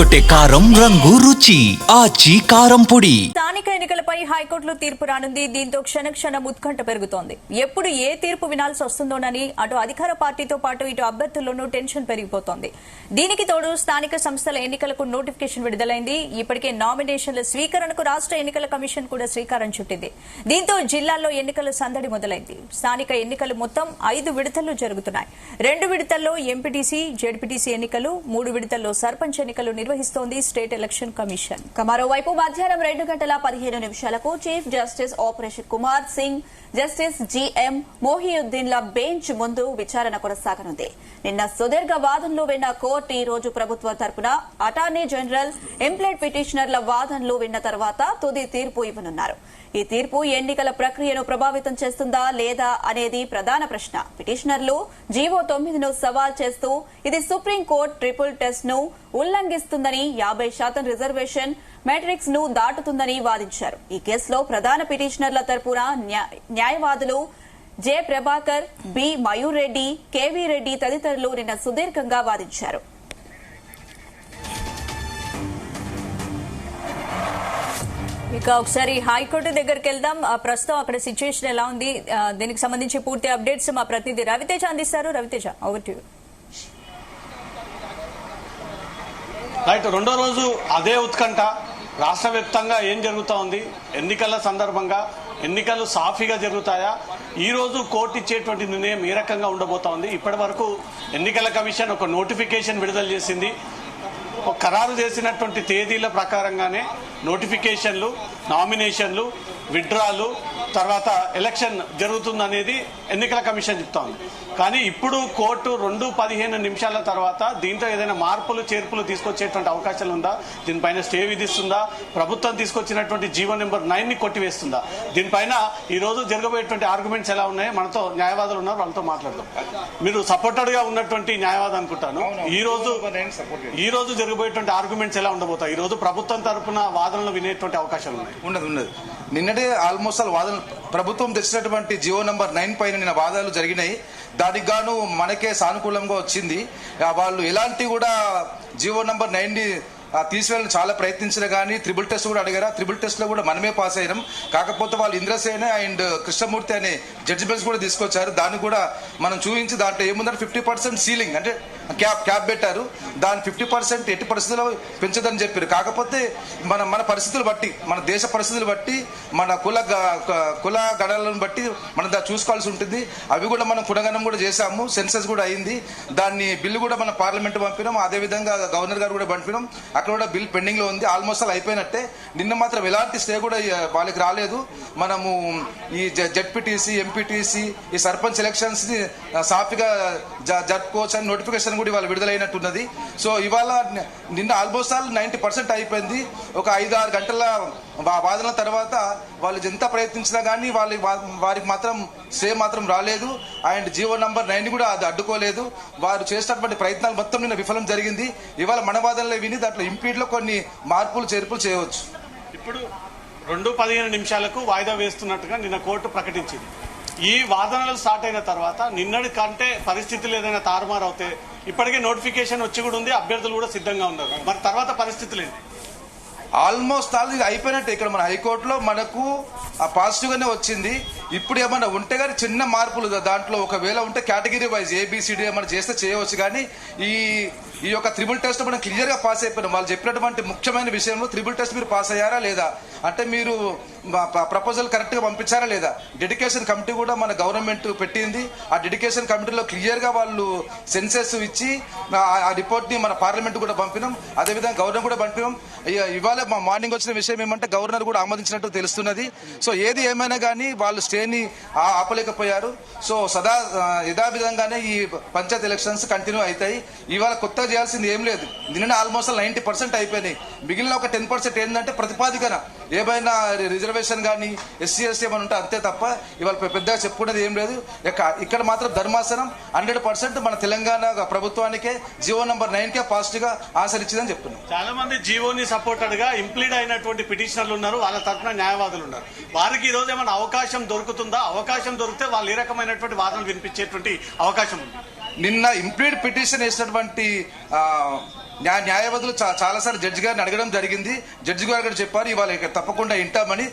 అదరగొట్టే కారం రంగు రుచి ఆచి కారం పొడి. స్థానిక ఎన్నికలపై హైకోర్టులో తీర్పు రానుంది. దీంతో క్షణక్షణం ఉత్కంఠ పెరుగుతోంది. ఎప్పుడు ఏ తీర్పు వినాల్సి వస్తుందోనని అటు అధికార పార్టీతో పాటు ఇటు అభ్యర్థుల్లోనూ టెన్షన్ పెరిగిపోతోంది. దీనికి తోడు స్థానిక సంస్థల ఎన్నికలకు నోటిఫికేషన్ విడుదలైంది. ఇప్పటికే నామినేషన్ల స్వీకరణకు రాష్ట్ర ఎన్నికల కమిషన్ కూడా శ్రీకారం చుట్టింది. దీంతో జిల్లాల్లో ఎన్నికల సందడి మొదలైంది. స్థానిక ఎన్నికలు మొత్తం 5 విడతల్లో జరుగుతున్నాయి. 2 విడతల్లో ఎంపీటీసీ, జెడ్పీటీసీ ఎన్నికలు, 3 విడతల్లో సర్పంచ్ ఎన్నికలు నిర్వహిస్తోంది స్టేట్ ఎలక్షన్ కమిషన్. మరోవైపు మధ్యాహ్నం 2:15 chief justice Aparesh Kumar Singh, justice GM మోహియుద్దీన్ల బెంచ్ ముందు విచారణ కొనసాగనుంది. నిన్న సుదీర్ఘ వాదనలు విన్న కోర్టు ఈ రోజు ప్రభుత్వం తరపున అటార్నీ జనరల్, ఎంప్లాయిడ్ పిటిషనర్ల వాదనలు విన్న తర్వాత తుది తీర్పు ఇవ్వనున్నారు. ఈ తీర్పు ఎన్నికల ప్రక్రియను ప్రభావితం చేస్తుందా లేదా అనేది ప్రధాన ప్రశ్న. పిటిషనర్లు జీవో 9ను సవాల్ చేస్తూ ఇది సుప్రీంకోర్టు ట్రిపుల్ టెస్ట్ ను ఉల్లంఘిస్తుందని, 50% రిజర్వేషన్ మ్యాట్రిక్స్ ను దాటుతుందని వాదించారు. ఈ కేసులో ప్రధాన పిటిషనర్ల తరపున న్యాయవాదులు J Prabhakar, B Mayur Reddy, KV Reddy తదితరులు నిన్న సుదీర్ఘంగా వాదించారు. ఇక ఒకసారి హైకోర్టు దగ్గరికి వెళ్దాం. ప్రస్తుతం అక్కడ సిచ్యువేషన్ ఎలా ఉంది, దీనికి సంబంధించి పూర్తి అప్డేట్స్ మా ప్రతినిధి రవితేజ అందిస్తారు. Raviteja, over to you. Right, రెండో రోజు అదే ఉత్కంఠ. రాష్ట్ర వ్యాప్తంగా ఏం జరుగుతూ ఉంది, ఎన్నికల సందర్భంగా ఎన్నికలు సాఫీగా జరుగుతాయా, ఈ రోజు కోర్టు ఇచ్చేటువంటి నిర్ణయం ఏ రకంగా ఉండబోతా ఉంది. ఇప్పటి వరకు ఎన్నికల కమిషన్ ఒక నోటిఫికేషన్ విడుదల చేసింది. ఖరారు చేసినటువంటి తేదీల ప్రకారంగానే నోటిఫికేషన్లు, నామినేషన్లు, విత్డ్రాలు, తర్వాత ఎలక్షన్ జరుగుతుందనేది ఎన్నికల కమిషన్ చెప్తా ఉంది. కానీ ఇప్పుడు కోర్టు 2:15 తర్వాత దీంట్లో ఏదైనా మార్పులు చేర్పులు తీసుకొచ్చేటువంటి అవకాశాలు ఉందా, దీనిపైన స్టే విధిస్తుందా, ప్రభుత్వం తీసుకొచ్చినటువంటి జీవో నెంబర్ 9ని కొట్టివేస్తుందా, దీనిపైన ఈ రోజు జరగబోయేటువంటి ఆర్గ్యుమెంట్స్ ఎలా ఉన్నాయో మనతో న్యాయవాదులు ఉన్నారు, వాళ్ళతో మాట్లాడదాం. మీరు సపోర్టెడ్ గా ఉన్నటువంటి న్యాయవాది అనుకుంటాను. ఈ రోజు జరగబోయేటువంటి ఆర్గ్యుమెంట్స్ ఎలా ఉండబోతాయి? ఈ రోజు ప్రభుత్వం తరపున వాదనలు వినేటువంటి అవకాశాలు ఉన్నాయి? ఉండదు. నిన్నటే ఆల్మోస్ట్ వాదనలు ప్రభుత్వం తెచ్చినటువంటి జియో నంబర్ 9 పైన నిన్న వాదనలు జరిగినాయి. దానికి గాను మనకే సానుకూలంగా వచ్చింది. వాళ్ళు ఎలాంటి కూడా జియో నంబర్ 9ని తీసివేయాలని చాలా ప్రయత్నించిన కానీ ట్రిపుల్ టెస్ట్ కూడా అడిగారు. ట్రిపుల్ టెస్ట్ లో కూడా మనమే పాస్ అయినాం. కాకపోతే వాళ్ళు ఇంద్రసేన అండ్ కృష్ణమూర్తి అనే జడ్జిమెంట్స్ కూడా తీసుకొచ్చారు. దాన్ని కూడా మనం చూపించి దాంట్లో ఏముందంటే 50% సీలింగ్ అంటే క్యాప్ పెట్టారు. దాని 50% ఎట్టి పరిస్థితుల్లో పెంచదని చెప్పారు. కాకపోతే మన పరిస్థితులు బట్టి, మన దేశ పరిస్థితులు బట్టి, మన కుల గణాలను బట్టి మనం దాన్ని చూసుకోవాల్సి ఉంటుంది. అవి కూడా మనం పునగణం కూడా చేశాము. సెన్సస్ కూడా అయింది. దాన్ని బిల్లు కూడా మనం పార్లమెంట్ పంపినాం. అదేవిధంగా గవర్నర్ గారు కూడా పంపినాం. అక్కడ కూడా బిల్ పెండింగ్ లో ఉంది. ఆల్మోస్ట్ అయిపోయినట్టే. నిన్న మాత్రం ఎలాంటి స్టే కూడా వాళ్ళకి రాలేదు. మనము ఈ జెడ్పీటీసీ, ఎంపీటీసీ, ఈ సర్పంచ్ ఎలక్షన్స్ ని సాఫీగా జరుపుకోవచ్చు అని నోటిఫికేషన్ కూడా ఇవాళ విడుదలైనట్టున్నది. సో ఇవాళ నిన్న ఆల్మోస్ట్ 90% అయిపోయింది. ఒక 5-6 గంటల వాదనల తర్వాత వాళ్ళు ఎంత ప్రయత్నించినా కానీ వారికి మాత్రం స్టే మాత్రం రాలేదు. అండ్ జీవో నంబర్ 9 కూడా అది అడ్డుకోలేదు. వారు చేసినటువంటి ప్రయత్నాలు మొత్తం నిన్న విఫలం జరిగింది. ఇవాళ మన వాదనలో విని దాంట్లో ఇంపీడ్లో కొన్ని మార్పులు చేర్పులు చేయవచ్చు. ఇప్పుడు 2:15 వాయిదా వేస్తున్నట్టుగా నిన్న కోర్టు ప్రకటించింది. ఈ వాదనలు స్టార్ట్ అయిన తర్వాత నిన్నటి కంటే పరిస్థితులు ఏదైనా తారుమారు అవుతే, ఇప్పటికే నోటిఫికేషన్ వచ్చి కూడా ఉంది, అభ్యర్థులు కూడా సిద్ధంగా ఉన్నారు. మరి తర్వాత పరిస్థితులు ఏంటి? ఆల్మోస్ట్ అయిపోయినట్టే. ఇక్కడ మన హైకోర్టులో మనకు పాజిటివ్ గానే వచ్చింది. ఇప్పుడు ఏమన్నా ఉంటే కానీ చిన్న మార్పులు దాంట్లో ఒకవేళ ఉంటే కేటగిరీ వైజ్ ఏబిసిడి ఏమైనా చేస్తే చేయవచ్చు. కానీ ఈ యొక్క త్రిబుల్ టెస్ట్ మనం క్లియర్ గా పాస్ అయిపోయినాం. వాళ్ళు చెప్పినటువంటి ముఖ్యమైన విషయంలో త్రిబుల్ టెస్ట్ మీరు పాస్ అయ్యారా లేదా, అంటే మీరు ప్రపోజల్ కరెక్ట్ గా పంపించారా లేదా. డెడికేషన్ కమిటీ కూడా మన గవర్నమెంట్ పెట్టింది. ఆ డెడికేషన్ కమిటీలో క్లియర్ గా వాళ్ళు సెన్సెస్ ఇచ్చి ఆ రిపోర్ట్ ని మన పార్లమెంట్ కూడా పంపినాం. అదేవిధంగా గవర్నర్ కూడా పంపినాం. ఇవాళ మార్నింగ్ వచ్చిన విషయం ఏమంటే గవర్నర్ కూడా ఆమోదించినట్టు తెలుస్తున్నది. సో ఏది ఏమైనా కానీ వాళ్ళు స్టేని ఆపలేకపోయారు. సో యథావిధంగానే ఈ పంచాయత్ ఎలక్షన్స్ కంటిన్యూ అవుతాయి. ఇవాళ కొత్తగా చేయాల్సింది ఏం లేదు. నిన్న ఆల్మోస్ట్ 90% అయిపోయినాయి. మిగిలిన ఒక 10% ఏంటంటే ప్రతిపాదికన ఏమైనా రిజర్వేషన్ కానీ ఎస్సీ ఎస్టీ ఏమైనా ఉంటే అంతే తప్ప ఇవాళ పెద్దగా చెప్పుకునేది ఏం లేదు. ఇక్కడ మాత్రం ధర్మాసనం 100% మన తెలంగాణ ప్రభుత్వానికే జీవో నంబర్ 9కే పాజిటివ్ గా ఆన్సర్ ఇచ్చిందని చెప్తున్నాం. చాలా మంది జీవోని సపోర్టెడ్ గా ఇంప్లీడ్ అయినటువంటి పిటిషనర్లు ఉన్నారు, వాళ్ళ తరఫున న్యాయవాదులు ఉన్నారు. వారికి ఈ రోజు ఏమైనా అవకాశం దొరుకుతుందా? అవకాశం దొరికితే వాళ్ళు ఏ రకమైనటువంటి వాదనలు వినిపించేటువంటి అవకాశం ఉంది? నిన్న ఇంప్లీడ్ పిటిషన్ వేసినటువంటి న్యాయవాదులు చాలాసార్లు జడ్జి గారిని అడగడం జరిగింది. జడ్జి గారు కూడా చెప్పారు ఇవాళ తప్పకుండా వింటామని.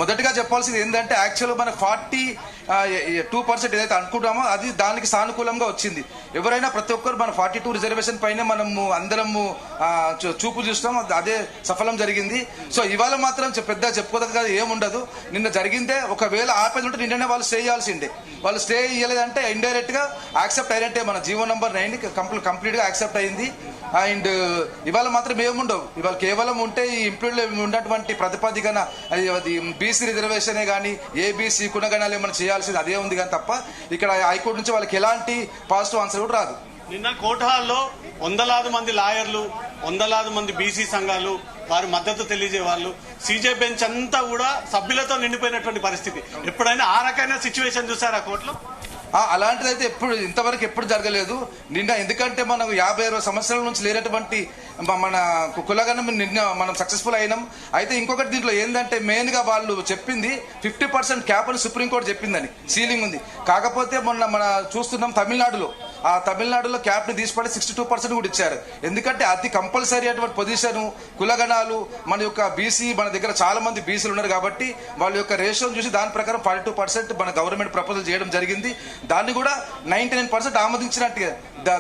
మొదటిగా చెప్పాల్సింది ఏంటంటే యాక్చువల్గా మనకు 42% ఏదైతే అనుకుంటామో అది దానికి సానుకూలంగా వచ్చింది. ఎవరైనా ప్రతి ఒక్కరు మన 42 రిజర్వేషన్ పైన మనము అందరము చూపు చూస్తాం, అదే సఫలం జరిగింది. సో ఇవాళ మాత్రం పెద్ద చెప్పుకోదగ్గ ఏముండదు. నిన్న జరిగిందే ఒకవేళ ఆపేది ఉంటే నిన్ననే వాళ్ళు స్టే చేయాల్సిందే. వాళ్ళు స్టే ఇవ్వలేదంటే ఇండైరెక్ట్ గా యాక్సెప్ట్ అయినట్టే. మన జీవో నంబర్ 9 కంప్లీట్ గా యాక్సెప్ట్ అయింది. అండ్ ఇవాళ మాత్రం ఏముండవు. ఇవాళ కేవలం ఉంటే ఈ ఇంప్లూడ్ ఉన్నటువంటి ప్రతిపాదికన అది బీసీ రిజర్వేషనే కానీ ఏబీసీ కుణగణాలు ఏమైనా చేయాల్సింది అదే ఉంది కానీ తప్ప ఇక్కడ హైకోర్టు నుంచి వాళ్ళకి ఎలాంటి పాజిటివ్ ఆన్సర్ కూడా రాదు. నిన్న కోర్టు హాల్లో వందలాది మంది లాయర్లు, వందలాది మంది బీసీ సంఘాలు, వారి మద్దతు తెలియజే వాళ్ళు, సీజే బెంచ్ అంతా కూడా సభ్యులతో నిండిపోయినటువంటి పరిస్థితి. ఎప్పుడైనా ఆ రకమైన సిచ్యువేషన్ చూసారా కోర్టులో? అలాంటిదైతే ఇంతవరకు ఎప్పుడు జరగలేదు. నిన్న ఎందుకంటే మనం 50-60 సంవత్సరాల నుంచి లేనటువంటి మన కులగణం నిన్న మనం సక్సెస్ఫుల్ అయినాం. అయితే ఇంకొకటి దీంట్లో ఏంటంటే మెయిన్ గా వాళ్ళు చెప్పింది 50% క్యాప్ అని సుప్రీంకోర్టు చెప్పిందని సీలింగ్ ఉంది. కాకపోతే మన చూస్తున్నాం తమిళనాడులో క్యాప్ ని తీసిపడి 62% కూడా ఇచ్చారు. ఎందుకంటే అతి కంపల్సరీ అటువంటి పొజిషన్ కులగణాలు మన యొక్క బీసీ, మన దగ్గర చాలా మంది బీసీలు ఉన్నారు కాబట్టి వాళ్ళ యొక్క రేషియోని చూసి దాని ప్రకారం 42% మన గవర్నమెంట్ ప్రపోజల్ చేయడం జరిగింది. దాన్ని కూడా 99% ఆమోదించినట్టుగా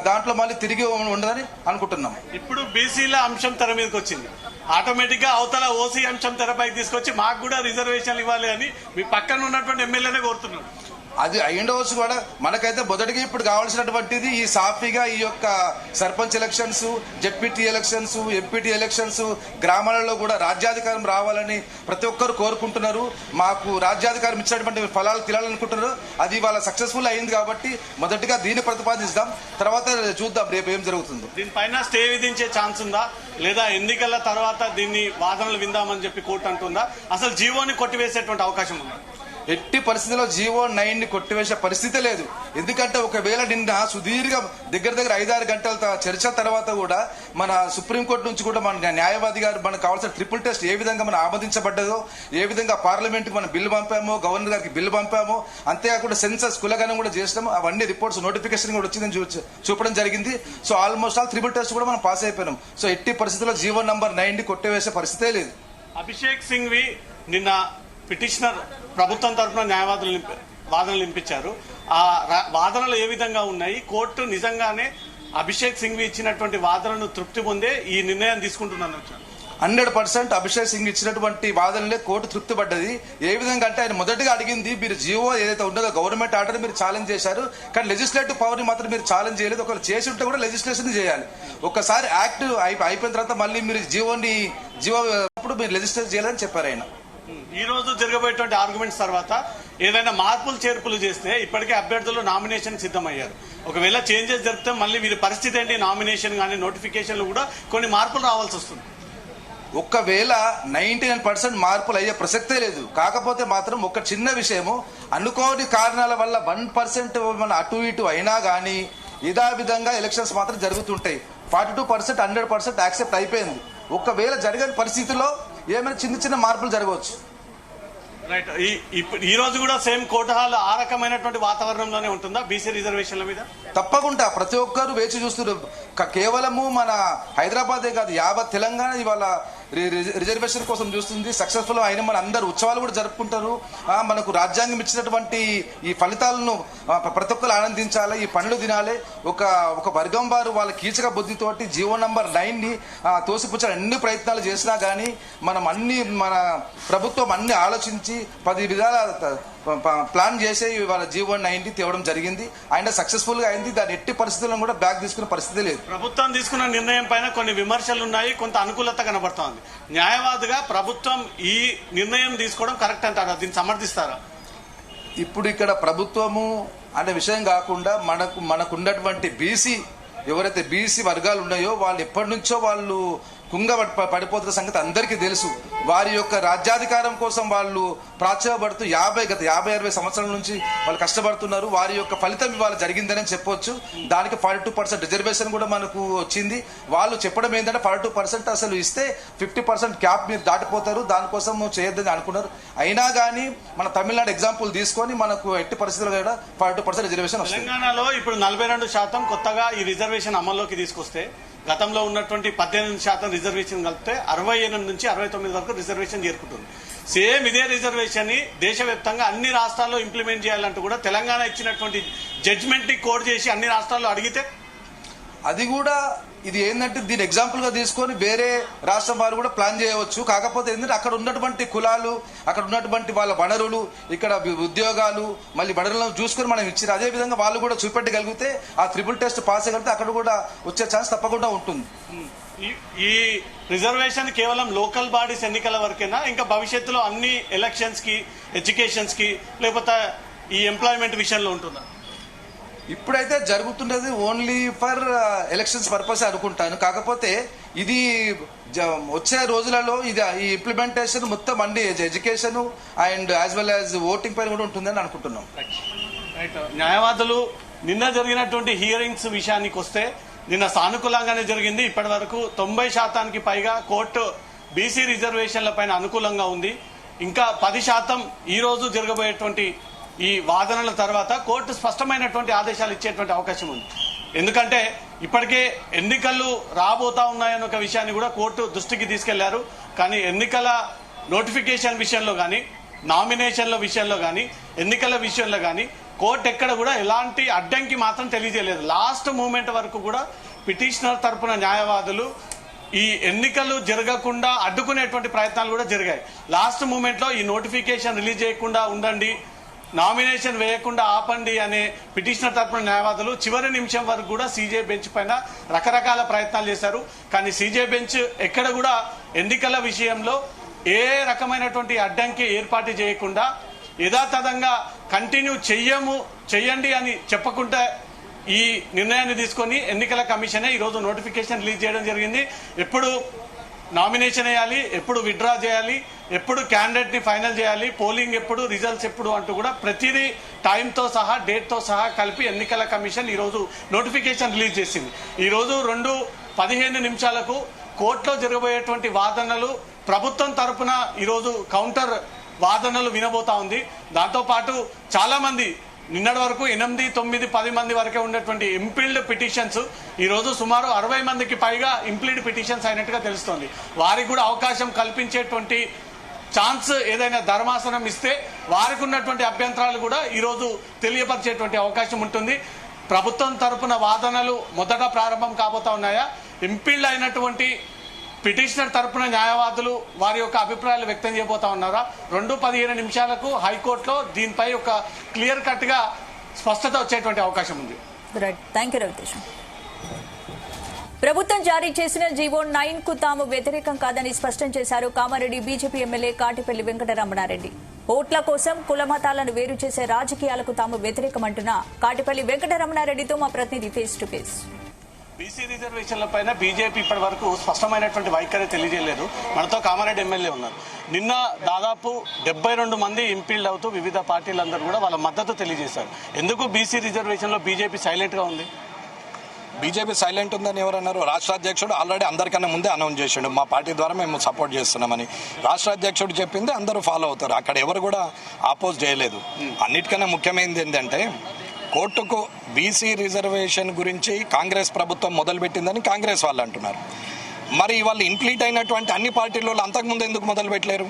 దాంట్లో మళ్ళీ తిరిగి ఉండదని అనుకుంటున్నాం. ఇప్పుడు బీసీల అంశం తెర మీదకి వచ్చింది. ఆటోమేటిక్ గా అవతల ఓసీ అంశం తెరపైకి తీసుకొచ్చి మాకు కూడా రిజర్వేషన్లు ఇవ్వాలి అని మీ పక్కన ఉన్నటువంటి ఎమ్మెల్యేనే కోరుతున్నారు. అది అయ్యుండవచ్చు కూడా. మనకైతే మొదటిగా ఇప్పుడు కావాల్సినటువంటిది ఈ సాఫీగా ఈ యొక్క sarpanch elections, ZPT elections, MPT elections, గ్రామాలలో కూడా రాజ్యాధికారం రావాలని ప్రతి ఒక్కరు కోరుకుంటున్నారు. మాకు రాజ్యాధికారం ఇచ్చినటువంటి ఫలాలు తినాలనుకుంటున్నారు. అది వాళ్ళ సక్సెస్ఫుల్ అయింది కాబట్టి మొదటిగా దీన్ని ప్రతిపాదిస్తాం, తర్వాత చూద్దాం రేపు ఏం జరుగుతుందో. దీనిపైన స్టే విధించే ఛాన్స్ ఉందా, లేదా ఎన్నికల తర్వాత దీన్ని వాదనలు విందామని చెప్పి కోర్టు అంటుందా? అసలు జీవోని కొట్టివేసేటువంటి అవకాశం ఉందా? ఎట్టి పరిస్థితిలో జీవో 9 కొట్టివేసే పరిస్థితి లేదు. ఎందుకంటే ఒకవేళ నిన్న సుదీర్ఘ దగ్గర 5-6 గంటల చర్చ తర్వాత కూడా మన సుప్రీంకోర్టు నుంచి కూడా మన న్యాయవాది గారు మనకు కావాల్సిన ట్రిపుల్ టెస్ట్ ఏ విధంగా మనం ఆమోదించబడ్డదో, ఏ విధంగా పార్లమెంట్ కి మనం బిల్లు పంపామో, గవర్నర్ గారికి బిల్లు పంపామో, అంతేకాకుండా సెన్సస్ కులగణం కూడా చేసినాము. అవన్నీ రిపోర్ట్స్ నోటిఫికేషన్ కూడా వచ్చిందని చూపడం జరిగింది. So almost all triple test కూడా మనం పాస్ అయిపోయినాం. సో ఎట్టి పరిస్థితుల్లో జీవో నంబర్ 9 కొట్టివేసే పరిస్థితే లేదు. అభిషేక్ సింఘ్వి నిన్న పిటిషనర్ ప్రభుత్వం తరఫున న్యాయవాదులు వాదనలు వినిపించారు. ఆ వాదనలు ఏ విధంగా ఉన్నాయి? కోర్టు నిజంగానే అభిషేక్ సింఘ్వి ఇచ్చినటువంటి వాదనను తృప్తి పొందే ఈ నిర్ణయం తీసుకుంటున్నాను. 100% అభిషేక్ సింగ్ ఇచ్చినటువంటి వాదనలే కోర్టు తృప్తి పడ్డది. ఏ విధంగా అంటే ఆయన మొదటిగా అడిగింది, మీరు జీవో ఏదైతే ఉన్నదో గవర్నమెంట్ ఆర్డర్ మీరు ఛాలెంజ్ చేశారు, కానీ లెజిస్లేటివ్ పవర్ ని మాత్రం మీరు ఛాలెంజ్ చేయలేదు. ఒకవేళ చేసి ఉంటే కూడా లెజిస్లేషన్ చేయాలి. ఒక్కసారి యాక్ట్ అయిపోయిన తర్వాత మళ్ళీ మీరు జీవో మీరు లెజిస్లేట్ చేయాలని చెప్పారు ఆయన. ఈ రోజు జరగబోయేటువంటి ఆర్గ్యుమెంట్స్ తర్వాత ఏదైనా మార్పులు చేర్పులు చేస్తే ఇప్పటికే అభ్యర్థులు నామినేషన్ సిద్ధమయ్యారు. ఒకవేళ చేంజెస్ జరిగితే మళ్ళీ వీరి పరిస్థితి ఏంటి? నామినేషన్ కానీ నోటిఫికేషన్లు కూడా కొన్ని మార్పులు రావాల్సి వస్తుంది. ఒక్కవేళ 99% మార్పులు అయ్యే ప్రసక్తే లేదు. కాకపోతే మాత్రం ఒక చిన్న విషయము, అనుకోని కారణాల వల్ల 1% మన అటు ఇటు అయినా గానీ విధంగా ఎలక్షన్స్ మాత్రం జరుగుతుంటాయి. 42% 100% యాక్సెప్ట్ అయిపోయింది. ఒకవేళ జరగని పరిస్థితుల్లో ఏమైనా చిన్న మార్పులు జరగవచ్చు. రైట్. ఈ రోజు కూడా సేమ్ కోర్టు హాల్ ఆ రకమైనటువంటి వాతావరణంలోనే ఉంటుందా బీసీ రిజర్వేషన్ల మీద? తప్పకుండా ప్రతి ఒక్కరు వేచి చూస్తున్నారు. కేవలము మన హైదరాబాదే కాదు, యావత్ తెలంగాణ ఇవాళ రిజర్వేషన్ కోసం చూస్తుంది. సక్సెస్ఫుల్ అయిన మన అందరు ఉత్సవాలు కూడా జరుపుకుంటారు. మనకు రాజ్యాంగం ఇచ్చినటువంటి ఈ ఫలితాలను ప్రతి ఒక్కరు ఆనందించాలి, ఈ పనులు తినాలి. ఒక వర్గం వారు వాళ్ళ కీచక బుద్ధితోటి జీవో నంబర్ 9 తోసిపుచ్చాలని ఎన్ని ప్రయత్నాలు చేసినా గానీ మన ప్రభుత్వం అన్ని ఆలోచించి 10 విధాల ప్లాన్ చేసే వాళ్ళ జీవో 9 తేవడం జరిగింది. ఆయన సక్సెస్ఫుల్ గా అయింది. దాని ఎట్టి పరిస్థితుల్లో కూడా బ్యాక్ తీసుకునే పరిస్థితి లేదు. ప్రభుత్వం తీసుకున్న నిర్ణయం పైన కొన్ని విమర్శలు ఉన్నాయి, కొంత అనుకూలత కనబడుతోంది. న్యాయవాదిగా ప్రభుత్వం ఈ నిర్ణయం తీసుకోవడం కరెక్ట్ అంటారా? దీన్ని సమర్థిస్తారా? ఇప్పుడు ఇక్కడ ప్రభుత్వము అనే విషయం కాకుండా మనకున్నటువంటి బీసీ ఎవరైతే బీసీ వర్గాలు ఉన్నాయో వాళ్ళు ఎప్పటి నుంచో వాళ్ళు కుంగ పడిపోతున్న సంగతి అందరికీ తెలుసు. వారి యొక్క రాజ్యాధికారం కోసం వాళ్ళు ప్రాచుర్యపడుతూ గత 50-60 సంవత్సరాల నుంచి వాళ్ళు కష్టపడుతున్నారు. వారి యొక్క ఫలితం ఇవాళ జరిగిందని చెప్పొచ్చు. దానికి 42% రిజర్వేషన్ కూడా మనకు వచ్చింది. వాళ్ళు చెప్పడం ఏంటంటే 42% అసలు ఇస్తే 50% క్యాప్ మీరు దాటిపోతారు, దానికోసం చేయొద్దని అనుకున్నారు. అయినా కానీ మన తమిళనాడు ఎగ్జాంపుల్ తీసుకొని మనకు ఎట్టి పరిస్థితుల్లో కూడా 42% రిజర్వేషన్ వస్తుంది. తెలంగాణలో ఇప్పుడు 42% కొత్తగా ఈ రిజర్వేషన్ అమల్లోకి తీసుకొస్తే గతంలో ఉన్నటువంటి 18% రిజర్వేషన్ కలిపితే 68 నుంచి 69 వరకు రిజర్వేషన్ చేరుకుంటుంది. సేమ్ ఇదే రిజర్వేషన్ ని దేశవ్యాప్తంగా అన్ని రాష్ట్రాల్లో ఇంప్లిమెంట్ చేయాలంటూ కూడా తెలంగాణ ఇచ్చినటువంటి జడ్జిమెంట్ ని కోడ్ చేసి అన్ని రాష్ట్రాల్లో అడిగితే అది కూడా ఇది ఏంటంటే దీని ఎగ్జాంపుల్ గా తీసుకొని వేరే రాష్ట్రం వారు కూడా ప్లాన్ చేయవచ్చు. కాకపోతే ఏంటంటే అక్కడ ఉన్నటువంటి కులాలు, అక్కడ ఉన్నటువంటి వాళ్ళ వనరులు, ఇక్కడ ఉద్యోగాలు, మళ్ళీ వనరులను చూసుకొని మనం ఇచ్చారు. అదే విధంగా వాళ్ళు కూడా చూపెట్టగలిగితే ఆ ట్రిపుల్ టెస్ట్ పాస్ అయ్యగలిగితే అక్కడ కూడా వచ్చే ఛాన్స్ తప్పకుండా ఉంటుంది. ఈ రిజర్వేషన్ కేవలం లోకల్ బాడీస్ ఎన్నికల వరకేనా, ఇంకా భవిష్యత్తులో అన్ని ఎలక్షన్స్ కి, ఎడ్యుకేషన్స్ కి, లేకపోతే ఈ ఎంప్లాయ్మెంట్ విషయంలో ఉంటుందా? ఇప్పుడైతే జరుగుతున్నది ఓన్లీ ఫర్ ఎలక్షన్స్ పర్పస్ అనుకుంటాను. కాకపోతే ఇది వచ్చే రోజులలో ఇది ఈ ఇంప్లిమెంటేషన్ మొత్తం అన్ని education and as well as voting పైన కూడా ఉంటుందని అనుకుంటున్నాం. న్యాయవాదులు నిన్న జరిగినటువంటి హియరింగ్స్ విషయానికి వస్తే నిన్న సానుకూలంగానే జరిగింది. ఇప్పటి వరకు 90% పైగా కోర్టు బీసీ రిజర్వేషన్ల పైన అనుకూలంగా ఉంది. ఇంకా 10% ఈ రోజు జరగబోయేటువంటి ఈ వాదనల తర్వాత కోర్టు స్పష్టమైనటువంటి ఆదేశాలు ఇచ్చేటువంటి అవకాశం ఉంది. ఎందుకంటే ఇప్పటికే ఎన్నికలు రాబోతా ఉన్నాయన్న ఒక విషయాన్ని కూడా కోర్టు దృష్టికి తీసుకెళ్లారు. కానీ ఎన్నికల నోటిఫికేషన్ విషయంలో కానీ, నామినేషన్ల విషయంలో కానీ, ఎన్నికల విషయంలో కానీ కోర్టు ఎక్కడ కూడా ఎలాంటి అడ్డంకి మాత్రం తెలియజేయలేదు. లాస్ట్ మూమెంట్ వరకు కూడా పిటిషనర్ తరపున న్యాయవాదులు ఈ ఎన్నికలు జరగకుండా అడ్డుకునేటువంటి ప్రయత్నాలు కూడా జరిగాయి. లాస్ట్ మూమెంట్ లో ఈ నోటిఫికేషన్ రిలీజ్ చేయకుండా ఉండండి, నామినేషన్ వేయకుండా ఆపండి అనే పిటిషనర్ తరపున న్యాయవాదులు చివరి నిమిషం వరకు కూడా సీజే బెంచ్ పైన రకరకాల ప్రయత్నాలు చేశారు. కానీ సీజే బెంచ్ ఎక్కడ కూడా ఎన్నికల విషయంలో ఏ రకమైనటువంటి అడ్డంకి ఏర్పాటు చేయకుండా యథాతథంగా కంటిన్యూ చెయ్యండి అని చెప్పకుండా ఈ నిర్ణయాన్ని తీసుకొని ఎన్నికల కమిషనే ఈరోజు నోటిఫికేషన్ రిలీజ్ చేయడం జరిగింది. ఎప్పుడు నామినేషన్ వేయాలి, ఎప్పుడు విత్డ్రా చేయాలి, ఎప్పుడు క్యాండిడేట్ ని ఫైనల్ చేయాలి, పోలింగ్ ఎప్పుడు, రిజల్ట్స్ ఎప్పుడు అంటూ కూడా ప్రతిదీ టైంతో సహా, డేట్ తో సహా కలిపి ఎన్నికల కమిషన్ ఈ రోజు నోటిఫికేషన్ రిలీజ్ చేసింది. ఈ రోజు 2:15 కోర్టులో జరగబోయేటువంటి వాదనలు ప్రభుత్వం తరపున ఈరోజు కౌంటర్ వాదనలు వినబోతా ఉంది. దాంతో పాటు చాలా మంది నిన్నటి వరకు 8, 9, 10 మంది వరకే ఉన్నటువంటి ఇంప్లీడ్ పిటిషన్స్ ఈ రోజు సుమారు 60 మందికి పైగా ఇంప్లీడ్ పిటిషన్స్ అయినట్టుగా తెలుస్తోంది. వారికి కూడా అవకాశం కల్పించేటువంటి ఛాన్స్ ఏదైనా ధర్మాసనం ఇస్తే వారికి ఉన్నటువంటి అభ్యంతరాలు కూడా ఈ రోజు తెలియపరిచేటువంటి అవకాశం ఉంటుంది. ప్రభుత్వం తరపున వాదనలు మొదట ప్రారంభం కాబోతా ఉన్నాయా? ఇంప్లీడ్ అయినటువంటి పిటిషనర్ తరపున న్యాయవాదులు వారి యొక్క అభిప్రాయాలు వ్యక్తం చేయబోతా ఉన్నారా? 2:15 హైకోర్టులో దీనిపై ఒక క్లియర్ కట్ గా స్పష్టత వచ్చేటువంటి అవకాశం ఉంది. Thank you Ravitesh. ప్రభుత్వం జారీ చేసిన జీవో 9 కు తాము వ్యతిరేకం కాదని స్పష్టం చేశారు కామారెడ్డి బీజేపీ ఎమ్మెల్యే కాటిపల్లి వెంకటరమణారెడ్డి. ఓట్ల కోసం కుల మతాలను వేరు చేసే రాజకీయాలకు తాము వ్యతిరేకమంటున్న కాటిపల్లి వెంకటరమణారెడ్డితో మా ప్రతినిధి ఫేస్ టు ఫేస్. బీసీ రిజర్వేషన్ల పైన బీజేపీ ఇప్పటి వరకు స్పష్టమైనటువంటి వైఖరి తెలియజేయలేదు. మనతో కామారెడ్డి ఎమ్మెల్యే ఉన్నారు. నిన్న దాదాపు 72 మంది ఇంపీల్డ్ అవుతూ వివిధ పార్టీలందరూ కూడా వాళ్ళ మద్దతు తెలియజేశారు. ఎందుకు బీసీ రిజర్వేషన్ లో బీజేపీ సైలెంట్ గా ఉంది? బీజేపీ సైలెంట్ ఉందని ఎవరన్నారు? రాష్ట్ర అధ్యక్షుడు ఆల్రెడీ అందరికన్నా ముందే అనౌన్స్ చేసిండు, మా పార్టీ ద్వారా మేము సపోర్ట్ చేస్తున్నామని. రాష్ట్ర అధ్యక్షుడు చెప్పింది అందరూ ఫాలో అవుతారు. అక్కడ ఎవరు కూడా ఆపోజ్ చేయలేదు. అన్నిటికన్నా ముఖ్యమైనది ఏంటంటే కోర్టుకు బీసీ రిజర్వేషన్ గురించి కాంగ్రెస్ ప్రభుత్వం మొదలుపెట్టిందని కాంగ్రెస్ వాళ్ళు అంటున్నారు. మరి వాళ్ళు ఇంప్లీట్ అయినటువంటి అన్ని పార్టీల వాళ్ళు అంతకుముందు ఎందుకు మొదలు పెట్టలేరు?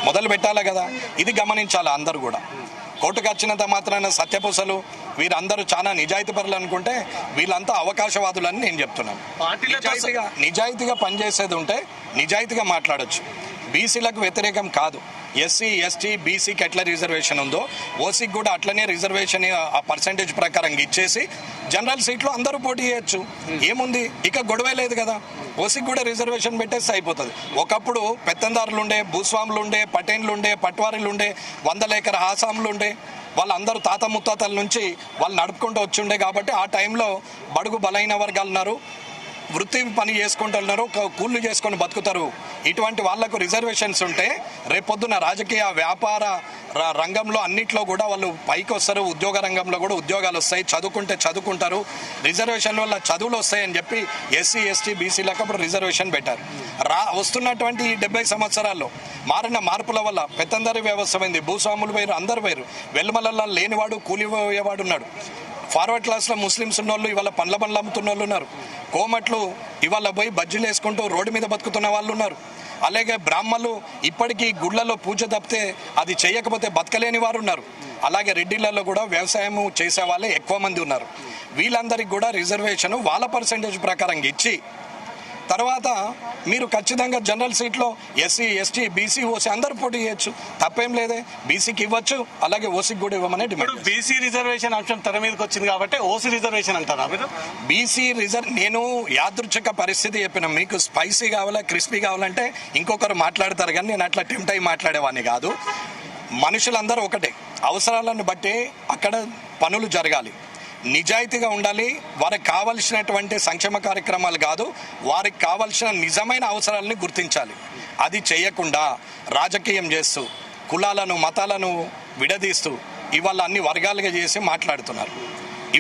మొదలు పెట్టాలి కదా. ఇది గమనించాలి అందరూ కూడా. కోర్టుకు వచ్చినంత మాత్రాన సత్యపూసలు వీరందరూ చాలా నిజాయితీ పరులు అనుకుంటే వీళ్ళంతా అవకాశవాదులని నేను చెప్తున్నాను. నిజాయితీగా పనిచేసేది ఉంటే నిజాయితీగా మాట్లాడొచ్చు. బీసీలకు వ్యతిరేకం కాదు. ఎస్సీ, ఎస్టీ, బీసీకి ఎట్లా రిజర్వేషన్ ఉందో ఓసీకి కూడా అట్లనే రిజర్వేషన్ ఆ పర్సంటేజ్ ప్రకారం ఇచ్చేసి జనరల్ సీట్లో అందరూ పోటీ చేయొచ్చు. ఏముంది, ఇక గొడవే లేదు కదా. ఓసీకి కూడా రిజర్వేషన్ పెట్టేస్తే అయిపోతుంది. ఒకప్పుడు పెత్తందారులు ఉండే, భూస్వాములు ఉండే, పటేన్లు ఉండే, పట్వారీలు ఉండే, 100 ఎకర ఆసాములు ఉండే, వాళ్ళందరూ తాత ముత్తాతల నుంచి వాళ్ళు నడుపుకుంటూ వచ్చి ఉండే. కాబట్టి ఆ టైంలో బడుగు బలైన వర్గాలు ఉన్నారు, వృత్తి పని చేసుకుంటున్నారు, కూళ్ళు చేసుకొని బతుకుతారు. ఇటువంటి వాళ్లకు రిజర్వేషన్స్ ఉంటే రేపొద్దున రాజకీయ వ్యాపార రంగంలో అన్నిట్లో కూడా వాళ్ళు పైకి వస్తారు. ఉద్యోగ రంగంలో కూడా ఉద్యోగాలు వస్తాయి, చదువుకుంటే చదువుకుంటారు. రిజర్వేషన్ వల్ల చదువులు వస్తాయని చెప్పి ఎస్సీ ఎస్టీ బీసీలకు అప్పుడు రిజర్వేషన్ పెట్టారు. వస్తున్నటువంటి 70 సంవత్సరాల్లో మారిన మార్పుల వల్ల పెత్తందరి వ్యవస్థ అయింది. భూస్వాములు వేరు, అందరు వేరు. వెల్మలల్లో లేనివాడు కూలిపోయేవాడు ఉన్నాడు. ఫార్వర్డ్ క్లాస్లో ముస్లిమ్స్ ఉన్నోళ్ళు ఇవాళ పండ్ల బండ్లు అమ్ముతున్న వాళ్ళు ఉన్నారు. కోమట్లు ఇవాళ పోయి బజ్జీలు వేసుకుంటూ రోడ్డు మీద బతుకుతున్న వాళ్ళు ఉన్నారు. అలాగే బ్రాహ్మణులు ఇప్పటికీ గుళ్ళలో పూజ తప్పితే అది చేయకపోతే బతకలేని వారు ఉన్నారు. అలాగే రెడ్డిలలో కూడా వ్యవసాయం చేసే వాళ్ళే ఎక్కువ మంది ఉన్నారు. వీళ్ళందరికీ కూడా రిజర్వేషన్ వాళ్ళ పర్సెంటేజ్ ప్రకారం ఇచ్చి తర్వాత మీరు ఖచ్చితంగా జనరల్ సీట్లో ఎస్సీ ఎస్టీ బీసీ ఓసీ అందరూ పోటీ చేయొచ్చు, తప్పేం లేదే. బీసీకి ఇవ్వచ్చు, అలాగే ఓసీకి కూడా ఇవ్వమని డిమాండ్. బీసీ రిజర్వేషన్ అంశం తెర మీదకి వచ్చింది కాబట్టి ఓసీ రిజర్వేషన్ అంటారా మీరు? బీసీ నేను యాదృచ్ఛిక పరిస్థితి చెప్పిన, మీకు స్పైసీ కావాలా క్రిస్పీ కావాలంటే ఇంకొకరు మాట్లాడతారు, కానీ నేను అట్లా టెంప్ట్ అయ్యి మాట్లాడేవాడిని కాదు. మనుషులందరూ ఒకటే, అవసరాలను బట్టి అక్కడ పనులు జరగాలి, నిజాయితీగా ఉండాలి. వారికి కావలసినటువంటి సంక్షేమ కార్యక్రమాలు కాదు, వారికి కావలసిన నిజమైన అవసరాలని గుర్తించాలి. అది చేయకుండా రాజకీయం చేస్తూ కులాలను మతాలను విడదీస్తూ ఇవాళ అన్ని వర్గాలుగా చేసి మాట్లాడుతున్నారు.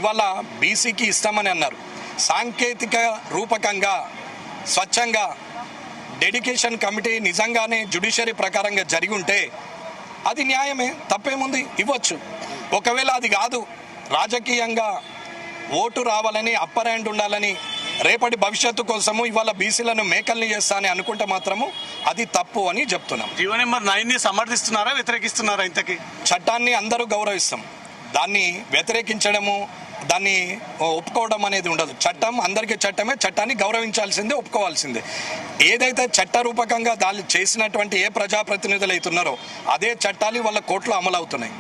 ఇవాళ బీసీకి ఇస్తామని అన్నారు. సాంకేతిక రూపకంగా స్వచ్ఛంగా డెడికేషన్ కమిటీ నిజంగానే జ్యుడిషియరీ ప్రకారంగా జరిగి ఉంటే అది న్యాయమే, తప్పేముంది, ఇవ్వచ్చు. ఒకవేళ అది కాదు, రాజకీయంగా ఓటు రావాలని అప్పర్ హ్యాండ్ ఉండాలని రేపటి భవిష్యత్తు కోసము ఇవాళ బీసీలను మేకల్ని చేస్తా అని అనుకుంటే మాత్రము అది తప్పు అని చెప్తున్నాం. జీవో నెంబర్ 9ని సమర్థిస్తున్నారా వ్యతిరేకిస్తున్నారా? ఇంతకీ చట్టాన్ని అందరూ గౌరవిస్తాం, దాన్ని వ్యతిరేకించడము దాన్ని ఒప్పుకోవడం అనేది ఉండదు. చట్టం అందరికీ చట్టమే, చట్టాన్ని గౌరవించాల్సిందే, ఒప్పుకోవాల్సిందే. ఏదైతే చట్టరూపకంగా దాన్ని చేసినటువంటి ఏ ప్రజాప్రతినిధులు అవుతున్నారో అదే చట్టాలు వాళ్ళ కోర్టులో అమలు అవుతున్నాయి.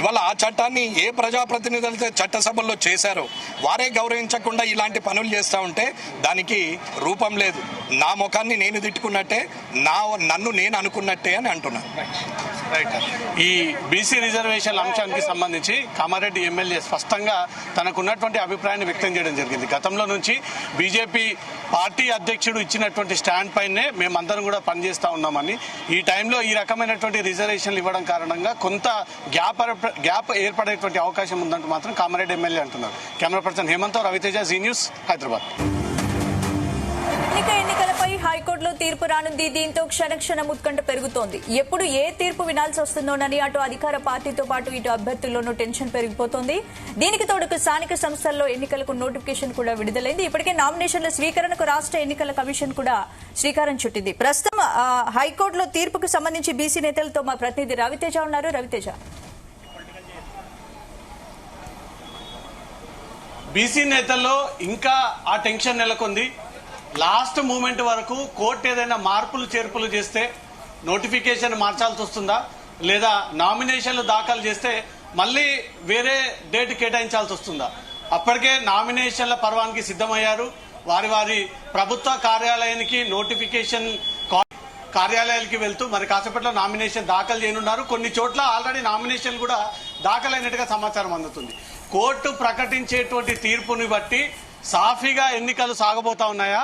ఇవాళ ఆ చట్టాన్ని ఏ ప్రజాప్రతినిధులైతే చట్టసభల్లో చేశారో వారే గౌరవించకుండా ఇలాంటి పనులు చేస్తూ ఉంటే దానికి రూపం లేదు. నా ముఖాన్ని నేను తిట్టుకున్నట్టే, నన్ను నేను అనుకున్నట్టే అని అంటున్నాను. ఈ బీసీ రిజర్వేషన్ అంశానికి సంబంధించి కామారెడ్డి ఎమ్మెల్యే స్పష్టంగా తనకున్నటువంటి అభిప్రాయాన్ని వ్యక్తం చేయడం జరిగింది. గతంలో నుంచి బీజేపీ పార్టీ అధ్యక్షుడు ఇచ్చినటువంటి స్టాండ్ పైనే మేమందరం కూడా పనిచేస్తూ ఉన్నామని, ఈ టైంలో ఈ రకమైనటువంటి రిజర్వేషన్లు ఇవ్వడం కారణంగా కొంత గ్యాప్ ఏర్పడేటువంటి అవకాశం ఉందంటూ మాత్రం కామారెడ్డి ఎమ్మెల్యే అంటున్నారు. Camera person Hemanth, Raviteja, Zee News, Hyderabad. ఎన్నికలపై హైకోర్టులో తీర్పు రానుంది. దీంతో క్షణక్షణం ఉత్కంఠ పెరుగుతోంది. ఎప్పుడు ఏ తీర్పు వినాల్సి వస్తుందోనని అటు అధికార పార్టీతో పాటు ఇటు అభ్యర్థుల్లోనూ టెన్షన్ పెరిగిపోతోంది. దీనికి తోడుకు స్థానిక సంస్థల్లో ఎన్నికలకు నోటిఫికేషన్ కూడా విడుదలైంది. ఇప్పటికే నామినేషన్ల స్వీకరణకు రాష్ట్ర ఎన్నికల కమిషన్ కూడా శ్రీకారం చుట్టింది. ప్రస్తుతం హైకోర్టులో తీర్పుకు సంబంధించి బీసీ నేతలతో మా ప్రతినిధి రవితేజ ఉన్నారు. రవితేజ, బీసీ నేతల్లో ఇంకా ఆ టెన్షన్ నెలకొంది. లాస్ట్ మూమెంట్ వరకు కోర్టు ఏదైనా మార్పులు చేర్పులు చేస్తే నోటిఫికేషన్ మార్చాల్సి వస్తుందా, లేదా నామినేషన్లు దాఖలు చేస్తే మళ్ళీ వేరే డేట్ కేటాయించాల్సి వస్తుందా? అప్పటికే నామినేషన్ల పర్వానికి సిద్ధమయ్యారు. వారి వారి ప్రభుత్వ కార్యాలయానికి నోటిఫికేషన్ కార్యాలయాలకి వెళ్తూ మరి కాసేపట్లో నామినేషన్ దాఖలు చేయనున్నారు. కొన్ని చోట్ల ఆల్రెడీ నామినేషన్లు కూడా దాఖలైనట్టుగా సమాచారం అందుతుంది. కోర్టు ప్రకటించేటువంటి తీర్పుని బట్టి సాఫీగా ఎన్నికలు సాగబోతా ఉన్నాయా?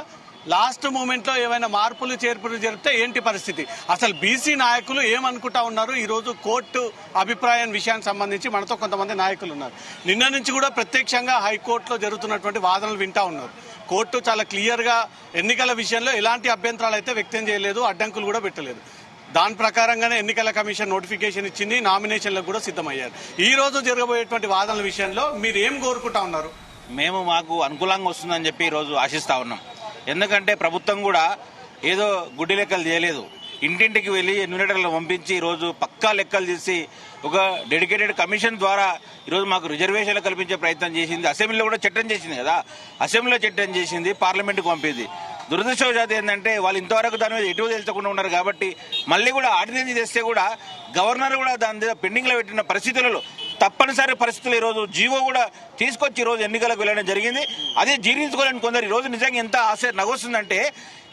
లాస్ట్ మూమెంట్ లో ఏమైనా మార్పులు చేర్పులు జరిపితే ఏంటి పరిస్థితి? అసలు బీసీ నాయకులు ఏమనుకుంటా ఉన్నారు? ఈ రోజు కోర్టు అభిప్రాయం విషయానికి సంబంధించి మనతో కొంతమంది నాయకులు ఉన్నారు. నిన్న నుంచి కూడా ప్రత్యక్షంగా హైకోర్టులో జరుగుతున్నటువంటి వాదనలు వింటా ఉన్నారు. కోర్టు చాలా క్లియర్ గా ఎన్నికల విషయంలో ఎలాంటి అభ్యంతరాలు అయితే వ్యక్తం చేయలేదు, అడ్డంకులు కూడా పెట్టలేదు. దాని ప్రకారంగానే ఎన్నికల కమిషన్ నోటిఫికేషన్ ఇచ్చింది, నామినేషన్లకు కూడా సిద్ధమయ్యారు. ఈ రోజు జరగబోయేటువంటి వాదనల విషయంలో మీరు ఏం కోరుకుంటా ఉన్నారు? మాకు అనుకూలంగా వస్తుందని చెప్పి ఈరోజు ఆశిస్తా ఉన్నాం. ఎందుకంటే ప్రభుత్వం కూడా ఏదో గుడ్డి లెక్కలు చేయలేదు, ఇంటింటికి వెళ్ళి ఎన్యూమరేటర్లు పంపించి ఈరోజు పక్కా లెక్కలు తీసి ఒక డెడికేటెడ్ కమిషన్ ద్వారా ఈరోజు మాకు రిజర్వేషన్లు కల్పించే ప్రయత్నం చేసింది. అసెంబ్లీలో కూడా చట్టం చేసింది కదా, అసెంబ్లీలో చట్టం చేసింది, పార్లమెంట్కి పంపింది. దురదృష్టవశాత్తు ఏంటంటే వాళ్ళు ఇంతవరకు దాని మీద ఎటు తెలుసకుండా ఉన్నారు. కాబట్టి మళ్ళీ కూడా ఆర్డినెన్స్ తెస్తే కూడా గవర్నర్ కూడా దాని మీద పెండింగ్లో పెట్టిన పరిస్థితులలో తప్పనిసరి పరిస్థితులు ఈరోజు జీవో కూడా తీసుకొచ్చి ఈరోజు ఎన్నికలకు వెళ్ళడం జరిగింది. అదే జీర్ణించుకోలేని కొందరు ఈరోజు నిజంగా ఎంత ఆశ నగొస్తుందంటే,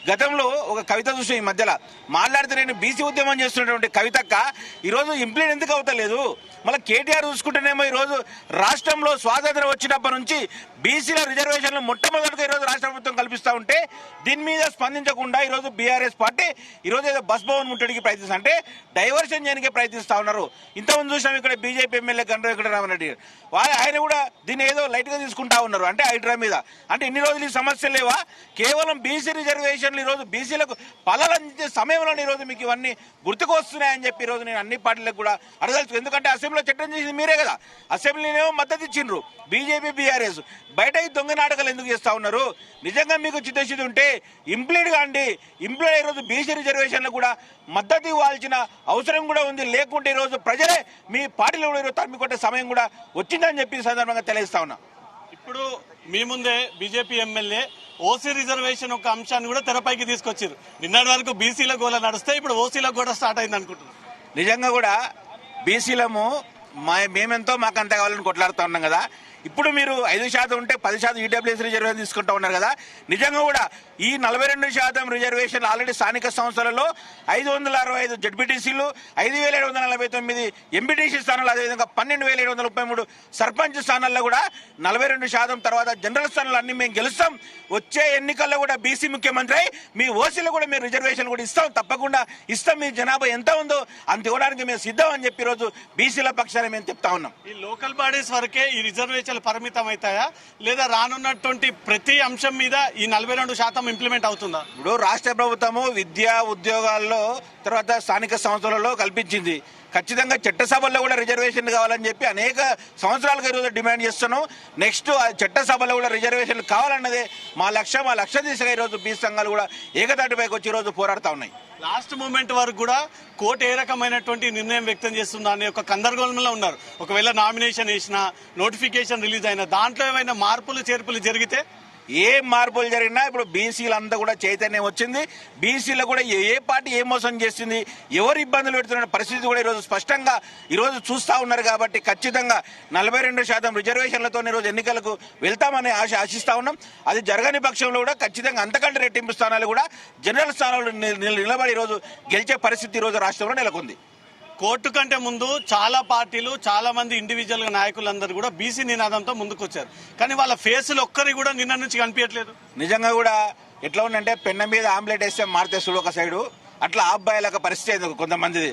గతంలో ఒక కవిత చూసిన ఈ మధ్యలో మాట్లాడితే నేను బీసీ ఉద్యమం చేస్తున్నటువంటి కవితక్క ఈరోజు ఇంప్లిమెంట్ ఎందుకు అవుతలేదు? మళ్ళీ కేటీఆర్ చూసుకుంటేనేమో ఈరోజు రాష్ట్రంలో స్వాతంత్రం వచ్చినప్పటి నుంచి బీసీల రిజర్వేషన్లు మొట్టమొదటిగా ఈరోజు రాష్ట్ర ప్రభుత్వం కల్పిస్తూ ఉంటే దీని మీద స్పందించకుండా ఈరోజు బీఆర్ఎస్ పార్టీ ఈరోజు ఏదో బస్ భవన్ ముట్టడికి ప్రయత్నిస్తా అంటే డైవర్షన్ చేయడానికి ప్రయత్నిస్తూ ఉన్నారు. ఇంతకుముందు చూసాం ఇక్కడ బీజేపీ ఎమ్మెల్యే గండ్ర వెంకటరామరెడ్డి గారు ఆయన కూడా దీన్ని ఏదో లైట్గా తీసుకుంటా ఉన్నారు. అంటే హైడ్రా మీద అంటే ఇన్ని రోజులు ఈ సమస్యలు లేవా? కేవలం బీసీ రిజర్వేషన్లు ఈరోజు బీసీలకు పలాలందించే సమయంలో ఈరోజు మీకు ఇవన్నీ గుర్తుకు వస్తున్నాయని చెప్పి ఈరోజు నేను అన్ని పార్టీలకు కూడా అడగలుచు. ఎందుకంటే అసెంబ్లీలో చట్టం చేసింది మీరే కదా, అసెంబ్లీనేమో మద్దతు ఇచ్చిండ్రు బీజేపీ బీఆర్ఎస్. బయట ఈ దొంగ నాటకాలు ఎందుకు చేస్తా ఉన్నారు? నిజంగా మీకు చిత్తశుద్ధి ఉంటే ఇంప్లీడ్ కాండి. ఇంప్లీడ్ ఈరోజు బీసీ రిజర్వేషన్లకు కూడా మద్దతు ఇవ్వాల్సిన అవసరం కూడా ఉంది. లేకుంటే ఈరోజు ప్రజలే మీ పార్టీలో కూడా ఈరోజు తరిమి కొట్టే సమయం కూడా వచ్చిందని చెప్పి సందర్భంగా తెలియజేస్తా ఉన్నా. ఇప్పుడు మీ ముందే బీజేపీ ఎమ్మెల్యే ఓసీ రిజర్వేషన్ ఒక అంశాన్ని కూడా తెరపైకి తీసుకొచ్చారు. నిన్నటి వరకు బీసీల గోల నడిస్తే ఇప్పుడు ఓసీలకు కూడా స్టార్ట్ అయింది అనుకుంటున్నారు. నిజంగా కూడా బీసీలము మేమెంతో మాకు అంత కావాలని కొట్లాడుతూ ఉన్నాం కదా. ఇప్పుడు మీరు 5% ఉంటే 10% ఈడబ్ల్యూఎస్ రిజర్వేషన్ తీసుకుంటూ ఉన్నారు కదా. నిజంగా కూడా ఈ 42% రిజర్వేషన్ ఆల్రెడీ స్థానిక సంస్థలలో 565 జడ్పీటీసీలు, 5749 ఎంపీటీసీ స్థానాలు, అదేవిధంగా 12733 సర్పంచ్ స్థానాల్లో కూడా 42% తర్వాత జనరల్ స్థానాలు అన్ని మేము గెలుస్తాం. వచ్చే ఎన్నికల్లో కూడా బీసీ ముఖ్యమంత్రి అయి మీ ఓసీలో కూడా మేము రిజర్వేషన్ కూడా ఇస్తాం, తప్పకుండా ఇస్తాం. మీ జనాభా ఎంత ఉందో అంత ఇవ్వడానికి మేము సిద్ధం అని చెప్పి ఈరోజు బీసీల పక్షాన్ని మేము చెప్తా ఉన్నాం. ఈ లోకల్ బాడీస్ వరకే ఈ రిజర్వేషన్ పరిమితం అవుతాయా లేదా రానున్నటువంటి ప్రతి అంశం మీద ఈ 42% ఇంప్లిమెంట్ అవుతుందా? ఇప్పుడు రాష్ట్ర ప్రభుత్వము విద్య ఉద్యోగాల్లో తర్వాత స్థానిక సంస్థలలో కల్పించింది. ఖచ్చితంగా చట్టసభల్లో కూడా రిజర్వేషన్ కావాలని చెప్పి అనేక సంవత్సరాలుగా ఈరోజు డిమాండ్ చేస్తున్నాం. నెక్స్ట్ చట్టసభలో కూడా రిజర్వేషన్లు కావాలన్నదే మా లక్ష్యం. ఆ లక్ష్యం దిశగా ఈరోజు బీసీ సంఘాలు కూడా ఏకతాటిపైకి వచ్చి ఈరోజు పోరాడుతూ ఉన్నాయి. లాస్ట్ మూమెంట్ వరకు కూడా కోర్టు ఏ రకమైనటువంటి నిర్ణయం వ్యక్తం చేస్తుందా అనే ఒక గందరగోళంలో ఉన్నారు. ఒకవేళ నామినేషన్ వేసినా, నోటిఫికేషన్ రిలీజ్ అయినా దాంట్లో ఏమైనా మార్పులు చేర్పులు జరిగితే ఏ మార్పులు జరిగినా ఇప్పుడు బీసీలంతా కూడా చైతన్యం వచ్చింది. బీసీలో కూడా ఏ పార్టీ ఏ మోసం చేసింది, ఎవరు ఇబ్బందులు పెడుతున్న పరిస్థితి కూడా ఈరోజు స్పష్టంగా ఈరోజు చూస్తూ ఉన్నారు. కాబట్టి ఖచ్చితంగా 42% రిజర్వేషన్లతో ఈరోజు ఎన్నికలకు వెళ్తామని ఆశిస్తా ఉన్నాం. అది జరగని పక్షంలో కూడా ఖచ్చితంగా అంతకంటే రెట్టింపు స్థానాలు కూడా జనరల్ స్థానాలు నిలబడి ఈరోజు గెలిచే పరిస్థితి ఈరోజు రాష్ట్రంలో నెలకొంది. కోర్టు కంటే ముందు చాలా పార్టీలు, చాలా మంది ఇండివిజువల్ నాయకులందరూ కూడా బీసీ నినాదంతో ముందుకు వచ్చారు. కానీ వాళ్ళ ఫేసులు ఒక్కరి కూడా నిన్న నుంచి కనిపించట్లేదు. నిజంగా కూడా ఎట్లా ఉందంటే పెన్న మీద ఆమ్లెట్ వేస్తే మారితే చూడు ఒక సైడు, అట్లా అబ్బాయిల పరిస్థితి కొంతమంది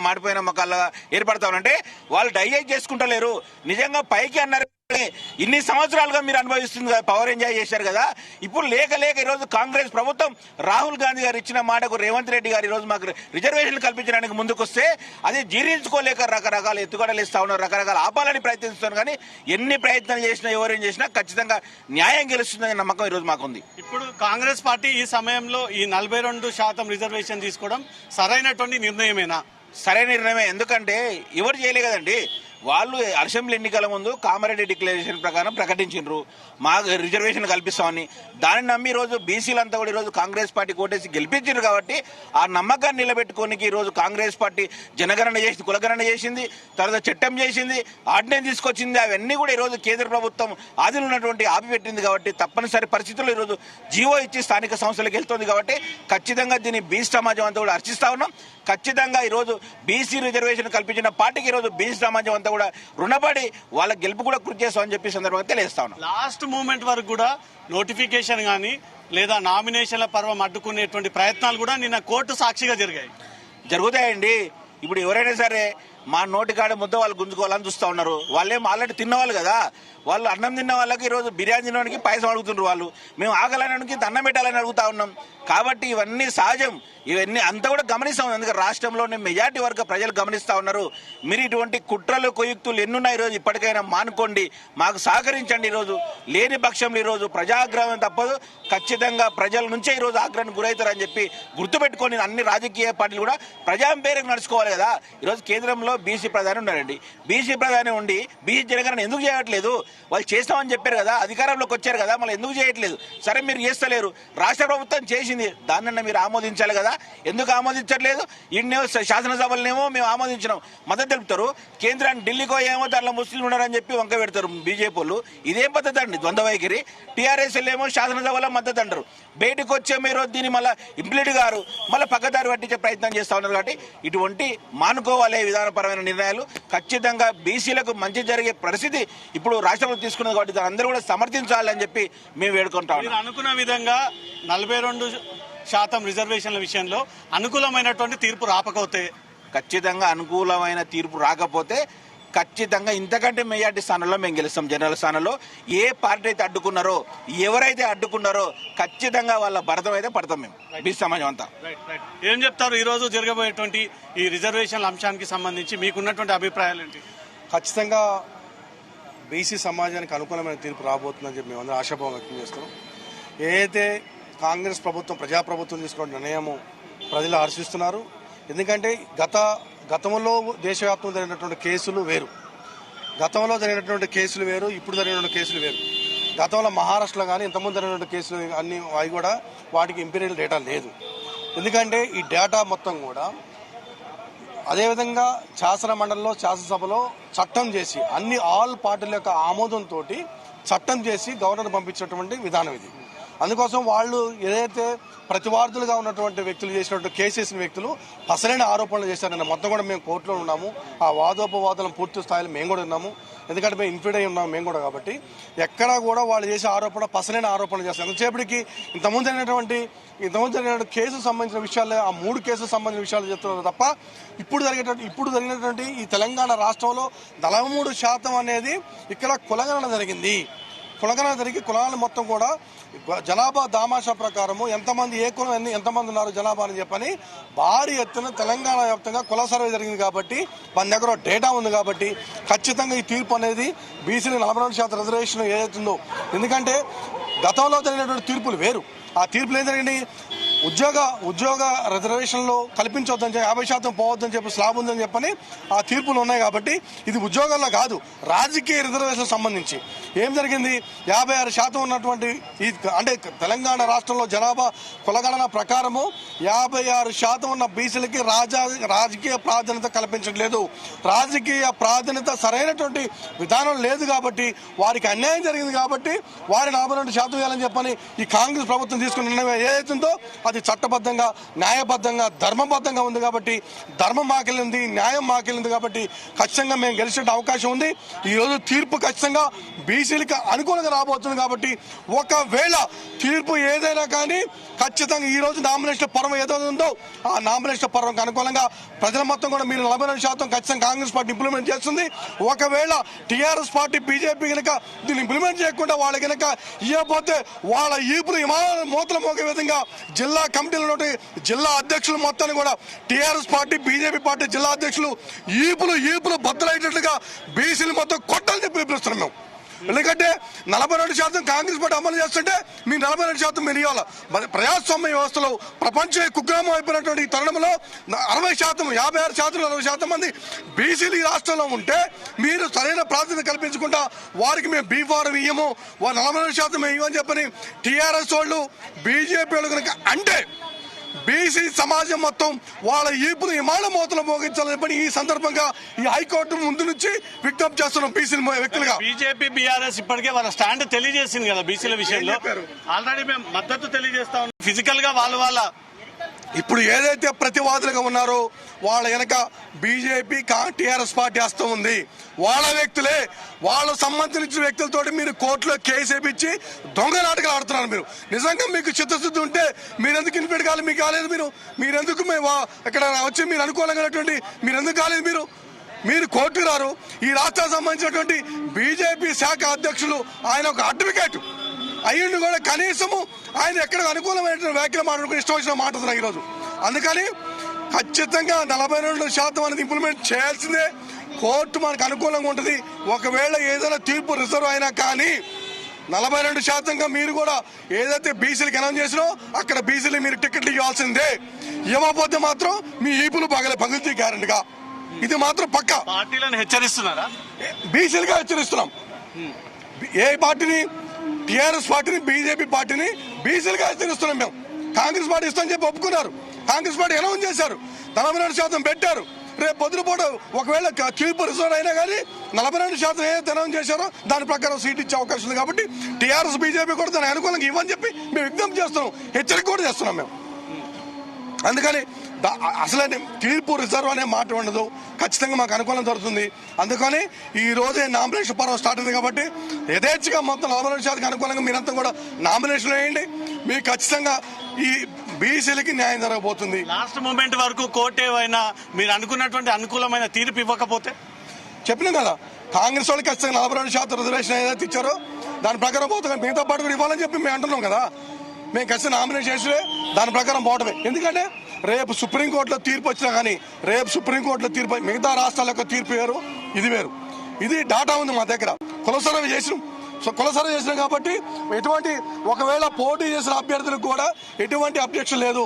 మాడిపోయిన మొక్కలుగా ఏర్పడతా ఉంటే వాళ్ళు డైజెస్ట్ చేసుకుంటలేరు. నిజంగా పైకి అన్నారు ఇన్ని సంవత్సరాలుగా మీరు అనుభవిస్తుంది కదా, పవర్ ఎంజాయ్ చేశారు కదా. ఇప్పుడు లేక ఈరోజు కాంగ్రెస్ ప్రభుత్వం రాహుల్ గాంధీ గారు ఇచ్చిన మాటకు రేవంత్ రెడ్డి గారు ఈరోజు మాకు రిజర్వేషన్లు కల్పించడానికి ముందుకు వస్తే అది జీర్ణించుకోలేక రకరకాల ఎత్తుగడలు ఇస్తా ఉన్నారు, రకరకాల ఆపాలని ప్రయత్నిస్తున్నారు. కానీ ఎన్ని ప్రయత్నాలు చేసినా ఎవరేం చేసినా ఖచ్చితంగా న్యాయం గెలుస్తుందనే నమ్మకం ఈరోజు మాకుంది. ఇప్పుడు కాంగ్రెస్ పార్టీ ఈ సమయంలో ఈ 42% రిజర్వేషన్ తీసుకోవడం సరైనటువంటి నిర్ణయమేనా? సరైన నిర్ణయమే. ఎందుకంటే ఎవరు చేయలే కదండి. వాళ్ళు అసెంబ్లీ ఎన్నికల ముందు కామారెడ్డి డిక్లరేషన్ ప్రకారం ప్రకటించారు మాకు రిజర్వేషన్ కల్పిస్తామని. దాన్ని నమ్మి ఈరోజు బీసీలంతా కూడా ఈరోజు కాంగ్రెస్ పార్టీ కోటేసి గెలిపించారు. కాబట్టి ఆ నమ్మకాన్ని నిలబెట్టుకోనికి ఈరోజు కాంగ్రెస్ పార్టీ జనగణన చేసింది, కులగణన చేసింది, తర్వాత చట్టం చేసింది, ఆర్డినెన్స్ తీసుకొచ్చింది. అవన్నీ కూడా ఈరోజు కేంద్ర ప్రభుత్వం ఆదిలో ఉన్నటువంటి ఆపిపెట్టింది. కాబట్టి తప్పనిసరి పరిస్థితుల్లో ఈరోజు జీవో ఇచ్చి స్థానిక సంస్థలకు వెళ్తుంది. కాబట్టి ఖచ్చితంగా దీన్ని బీసీ సమాజం అంతా కూడా హర్షిస్తా ఉన్నాం. ఖచ్చితంగా ఈరోజు బీసీ రిజర్వేషన్ కల్పించిన పార్టీకి ఈరోజు బీసీ సమాజం అంతా కూడా రుణపడి వాళ్ళ గెలుపు కూడా కృషి చేస్తామని చెప్పి సందర్భంగా తెలియజేస్తా ఉన్నాం. లాస్ట్ మూమెంట్ వరకు కూడా నోటిఫికేషన్ కానీ లేదా నామినేషన్ల పర్వం అడ్డుకునేటువంటి ప్రయత్నాలు కూడా నిన్న కోర్టు సాక్షిగా జరుగుతాయండి. ఇప్పుడు ఎవరైనా సరే మా నోటికాడ ముద్ద వాళ్ళు గుంజుకోవాలని చూస్తూ ఉన్నారు. వాళ్ళేం ఆల్రెడీ తిన్నవాళ్ళు కదా. వాళ్ళు అన్నం తిన్న వాళ్ళకి ఈరోజు బిర్యానీ తినడానికి పైసలు అడుగుతున్నారు. వాళ్ళు మేము ఆకలనడానికి దండం పెట్టాలని అడుగుతా ఉన్నాం. కాబట్టి ఇవన్నీ సహజం. ఇవన్నీ అంతా కూడా గమనిస్తాం. ఎందుకంటే రాష్ట్రంలోని మెజార్టీ వర్గ ప్రజలు గమనిస్తూ ఉన్నారు. మీరు ఇటువంటి కుట్రలు కొయుక్తులు ఎన్నున్నాయి ఈరోజు ఇప్పటికైనా మానుకోండి, మాకు సహకరించండి. ఈరోజు లేని పక్షంలో ఈరోజు ప్రజాగ్రహం తప్పదు. ఖచ్చితంగా ప్రజల నుంచే ఈరోజు ఆగ్రహానికి గురవుతారని చెప్పి గుర్తుపెట్టుకొని అన్ని రాజకీయ పార్టీలు కూడా ప్రజా పేరుకు నడుచుకోవాలి కదా. ఈరోజు కేంద్రంలో బీసీ ప్రధాని ఉన్నారండి. బీసీ ప్రధాని ఉండి బీసీ జనగణన ఎందుకు చేయట్లేదు? వాళ్ళు చేస్తామని చెప్పారు కదా, అధికారంలోకి వచ్చారు కదా, మళ్ళీ ఎందుకు చేయట్లేదు? సరే మీరు చేస్తలేరు, రాష్ట్ర ప్రభుత్వం చేసింది, దాన్నన్నా మీరు ఆమోదించాలి కదా. ఎందుకు ఆమోదించట్లేదు? ఇన్నేమో శాసనసభలనేమో మేము ఆమోదించినాం మద్దతు తెలుపుతారు, కేంద్రాన్ని ఢిల్లీకో ఏమో దాంట్లో ముస్లింలు ఉన్నారని చెప్పి వంక పెడతారు బీజేపీ వాళ్ళు. ఇదేం పద్ధతి అండి? ద్వంద్వ వైఖరి. టీఆర్ఎస్ ఏమో శాసనసభలో మద్దతు అంటారు, బయటకు వచ్చే మీరు దీన్ని మళ్ళీ ఇంప్లీట్ గారు మళ్ళీ పక్కదారి పట్టించే ప్రయత్నం చేస్తా ఉన్నారు. కాబట్టి ఇటువంటి మానుకోవాలి విధాన రాజ్యాంగపరమైన నిర్ణయాలు ఖచ్చితంగా బీసీలకు మంచి జరిగే పరిస్థితి ఇప్పుడు రాష్ట్ర ప్రభుత్వం తీసుకున్నది కాబట్టి దాని అందరూ కూడా సమర్థించాలని చెప్పి మేము వేడుకుంటాం. మీరు అనుకున్న విధంగా 42% రిజర్వేషన్ల విషయంలో అనుకూలమైనటువంటి తీర్పు రాకపోతే, ఖచ్చితంగా అనుకూలమైన తీర్పు రాకపోతే ఖచ్చితంగా ఇంతకంటే మెజార్టీ స్థానంలో మేము గెలుస్తాం. జనరల్ స్థానంలో ఏ పార్టీ అయితే అడ్డుకున్నారో, ఎవరైతే అడ్డుకున్నారో ఖచ్చితంగా వాళ్ళ భరతం అయితే పడతాం మేము బీసీ సమాజం అంతా. ఏం చెప్తారు ఈ రోజు జరగబోయేటువంటి ఈ రిజర్వేషన్ల అంశానికి సంబంధించి మీకున్నటువంటి అభిప్రాయాలు ఏంటి? ఖచ్చితంగా బీసీ సమాజానికి అనుకూలమైన తీర్పు రాబోతుందని చెప్పి మేము అందరూ ఆశాభావం వ్యక్తం చేస్తున్నాం. ఏదైతే కాంగ్రెస్ ప్రభుత్వం ప్రజాప్రభుత్వం తీసుకున్న నిర్ణయము ప్రజలు హర్షిస్తున్నారు. ఎందుకంటే గతంలో దేశవ్యాప్తంగా జరిగినటువంటి కేసులు వేరు, గతంలో జరిగినటువంటి కేసులు వేరు, ఇప్పుడు జరిగినటువంటి కేసులు వేరు. గతంలో మహారాష్ట్రలో కానీ ఇంతకుముందు జరిగినటువంటి కేసులు అవి కూడా వాటికి ఇంపీరియల్ డేటా లేదు. ఎందుకంటే ఈ డేటా మొత్తం కూడా అదేవిధంగా శాసన మండలిలో శాసనసభలో చట్టం చేసి ఆల్ పార్టీల యొక్క ఆమోదంతో చట్టం చేసి గవర్నర్ పంపించినటువంటి విధానం ఇది. అందుకోసం వాళ్ళు ఏదైతే ప్రతివాదులుగా ఉన్నటువంటి వ్యక్తులు చేసినటువంటి కేసు చేసిన వ్యక్తులు అసలైన ఆరోపణలు చేశారన్న మొత్తం కూడా మేము కోర్టులో ఉన్నాము. ఆ వాదోపవాదాలను పూర్తి స్థాయిలో మేము కూడా ఉన్నాము. ఎందుకంటే మేము ఇన్ఫ్లూడ్ అయి ఉన్నాము మేము కూడా. కాబట్టి ఎక్కడా కూడా వాళ్ళు చేసే ఆరోపణ అసలైన ఆరోపణలు చేస్తారు. ఎంతసేపటికి ఇంతకుముందు జరిగినటువంటి కేసుకు సంబంధించిన విషయాలు, ఆ 3 కేసులకు సంబంధించిన విషయాలు చెప్తున్నారు తప్ప ఇప్పుడు జరిగినటువంటి ఈ తెలంగాణ రాష్ట్రంలో 43% అనేది ఇక్కడ కులగణన జరిగింది. కులగణన జరిగి కులాలను మొత్తం కూడా జనాభా దామాషా ప్రకారము ఎంతమంది ఏ కులం ఎంతమంది ఉన్నారు జనాభా అని చెప్పని భారీ ఎత్తున తెలంగాణ వ్యాప్తంగా కుల సర్వే జరిగింది. కాబట్టి మన దగ్గర డేటా ఉంది. కాబట్టి ఖచ్చితంగా ఈ తీర్పు అనేది బీసీలు 42% రిజర్వేషన్ ఏదైతుందో, ఎందుకంటే గతంలో జరిగినటువంటి తీర్పులు వేరు. ఆ తీర్పులు ఏం జరిగింది, ఉద్యోగ రిజర్వేషన్లో కల్పించవద్దని చెప్పి 50% పోవద్దని చెప్పి స్లాబ్ ఉందని చెప్పని ఆ తీర్పులు ఉన్నాయి. కాబట్టి ఇది ఉద్యోగాల్లో కాదు, రాజకీయ రిజర్వేషన్ సంబంధించి ఏం జరిగింది, 56% ఉన్నటువంటి అంటే తెలంగాణ రాష్ట్రంలో జనాభా కులగణన ప్రకారము 56% ఉన్న బీసీలకి రాజకీయ ప్రాధాన్యత కల్పించట్లేదు. రాజకీయ ప్రాధాన్యత సరైనటువంటి విధానం లేదు. కాబట్టి వారికి అన్యాయం జరిగింది. కాబట్టి వారి 42% వేయాలని చెప్పని ఈ కాంగ్రెస్ ప్రభుత్వం తీసుకున్న నిర్ణయం ఏదైతుందో అది చట్టబద్ధంగా, న్యాయబద్ధంగా, ధర్మబద్ధంగా ఉంది. కాబట్టి ధర్మం మాకెళ్ళింది, న్యాయం మాకెళ్ళింది. కాబట్టి ఖచ్చితంగా మేము గెలిచే అవకాశం ఉంది. ఈ రోజు తీర్పు ఖచ్చితంగా బీసీలకు అనుకూలంగా రాబోతుంది. కాబట్టి ఒకవేళ తీర్పు ఏదైనా కానీ ఖచ్చితంగా ఈ రోజు నామినేషన్ పర్వం ఏదైతే ఉందో ఆ నామినేషన్ పర్వంకి అనుకూలంగా ప్రజల మొత్తం కూడా మీరు 42% ఖచ్చితంగా కాంగ్రెస్ పార్టీ ఇంప్లిమెంట్ చేస్తుంది. ఒకవేళ టీఆర్ఎస్ పార్టీ బీజేపీ కనుక దీన్ని ఇంప్లిమెంట్ చేయకుండా వాళ్ళు కనుక ఇవ్వకపోతే వాళ్ళ ఈపులు మూతలు మోగే విధంగా జిల్లా కమిటీలో జిల్లా అధ్యక్షులు మొత్తాన్ని కూడా టీఆర్ఎస్ పార్టీ బీజేపీ పార్టీ జిల్లా అధ్యక్షులు ఈపులు బద్దలయ్యేటట్లుగా బీసీలు మొత్తం కొట్టాలని చెప్పి పిలుస్తున్నాం మేము. ఎందుకంటే 42% కాంగ్రెస్ పార్టీ అమలు చేస్తుంటే మీ 42% మీరు ఇవ్వాలి. ప్రజాస్వామ్య వ్యవస్థలో ప్రపంచ కుగ్రామం అయిపోయినటువంటి ఈ తరుణంలో 60%, 56%, 60% మంది బీసీలు ఈ రాష్ట్రంలో ఉంటే మీరు సరైన ప్రాధాన్యత కల్పించకుండా వారికి మేము బీఫారం ఇయ్యము, 42% మేము ఇవ్వని చెప్పని టీఆర్ఎస్ వాళ్ళు బీజేపీ వాళ్ళు కనుక అంటే బీసీ సమాజం మొత్తం వాళ్ళ ఈపులు విమాన మోతలు మోగించాలని చెప్పని ఈ సందర్భంగా ఈ హైకోర్టు ముందు నుంచి విజ్ఞప్తి చేస్తున్నాం. బీసీ వ్యక్తులుగా బీజేపీ బీఆర్ఎస్ ఇప్పటికే వాళ్ళ స్టాండ్ తెలియజేసింది కదా బీసీల విషయంలో. ఆల్రెడీ మేము మద్దతు తెలియజేస్తా ఉన్నాం. ఫిజికల్ గా వాళ్ళ ఇప్పుడు ఏదైతే ప్రతివాదులుగా ఉన్నారో వాళ్ళ వెనక బీజేపీ టీఆర్ఎస్ పార్టీ హస్తం ఉంది. వాళ్ళ వ్యక్తులే, వాళ్ళకు సంబంధించిన వ్యక్తులతోటి మీరు కోర్టులో కేసు వేయించి దొంగ నాటకాలు ఆడుతున్నారు. మీరు నిజంగా మీకు చిత్తశుద్ధి ఉంటే మీరెందుకు ఇన్ఫిట్ కాలేదు, మీకు కాలేదు, మీరెందుకు ఇక్కడ వచ్చి మీరు అనుకూలంగా మీరెందుకు కాలేదు, మీరు కోర్టుకు రారు. ఈ రాష్ట్రానికి సంబంధించినటువంటి బీజేపీ శాఖ అధ్యక్షులు ఆయన ఒక అడ్వకేట్ అయ్యిండు కూడా కనీసము ఆయన ఎక్కడ అనుకూలమైన వ్యాఖ్యలు మాట్లాడుకుని ఇష్టం వచ్చిన మాట్లాడుతున్నారు ఈరోజు. అందుకని ఖచ్చితంగా 42% అనేది ఇంప్లిమెంట్ చేయాల్సిందే. కోర్టు మనకు అనుకూలంగా ఉంటుంది. ఒకవేళ ఏదైనా తీర్పు రిజర్వ్ అయినా కానీ 42%గా మీరు కూడా ఏదైతే బీసీలకు అనౌన్స్ చేసినో అక్కడ బీసీలు మీరు టికెట్లు ఇవ్వాల్సిందే. ఇవ్వకపోతే మాత్రం మీ ఈపులు పగులుతీ గ్యారెంటీగా. ఇది మాత్రం పక్కా. పార్టీలను హెచ్చరిస్తున్నారా? బీసీలుగా హెచ్చరిస్తున్నాం. ఏ పార్టీని? టీఆర్ఎస్ పార్టీని, బీజేపీ పార్టీని బీసీలుగా హెచ్చరిస్తున్నాం మేము. కాంగ్రెస్ పార్టీ ఇస్తామని చెప్పి ఒప్పుకున్నారు. కాంగ్రెస్ పార్టీ అనౌన్స్ చేశారు, 42% పెట్టారు. రేపు పొద్దునపూట ఒకవేళ తీర్పు రిజర్వ్ అయినా కానీ 42% ఏదైతే అనౌన్స్ చేశారో దాని ప్రకారం సీట్ ఇచ్చే అవకాశం ఉంది. కాబట్టి టీఆర్ఎస్ బీజేపీ కూడా దానికి అనుకూలంగా ఇవ్వని చెప్పి మేము విజ్ఞప్తి చేస్తున్నాం, హెచ్చరిక కూడా చేస్తున్నాం మేము. అందుకని అసలు తీర్పు రిజర్వ్ అనే మాట ఉండదు, ఖచ్చితంగా మాకు అనుకూలం జరుగుతుంది. అందుకని ఈ రోజే నామినేషన్ పర్వం స్టార్ట్ అయింది కాబట్టి యథేచ్ఛగా మొత్తం 42% అనుకూలంగా మీరంతా కూడా నామినేషన్ వేయండి. మీకు ఖచ్చితంగా ఈ బీసీలకి న్యాయం జరగబోతుంది. లాస్ట్ మూమెంట్ వరకు కోర్టు ఏమైనా మీరు అనుకున్నటువంటి అనుకూలమైన తీర్పు ఇవ్వకపోతే చెప్పినాం కదా, కాంగ్రెస్ వాళ్ళకి ఖచ్చితంగా 42% రిజర్వేషన్ ఏదైతే ఇచ్చారో దాని ప్రకారం పోతుంది. మిగతా పాటు కూడా ఇవ్వాలని చెప్పి మేము అంటున్నాం కదా. మేము ఖచ్చితంగా నామినేట్ చేసి దాని ప్రకారం పోవటమే. ఎందుకంటే రేపు సుప్రీంకోర్టులో తీర్పు వచ్చినా కానీ రేపు సుప్రీంకోర్టులో తీర్పు మిగతా రాష్ట్రాల యొక్క తీర్పు వేరు, ఇది వేరు. ఇది డాటా ఉంది మా దగ్గర, కుల సర్వే చేసినాం. సో కుల సర్వే చేసినాం కాబట్టి ఎటువంటి ఒకవేళ పోటీ చేసిన అభ్యర్థులకు కూడా ఎటువంటి అబ్జెక్షన్ లేదు,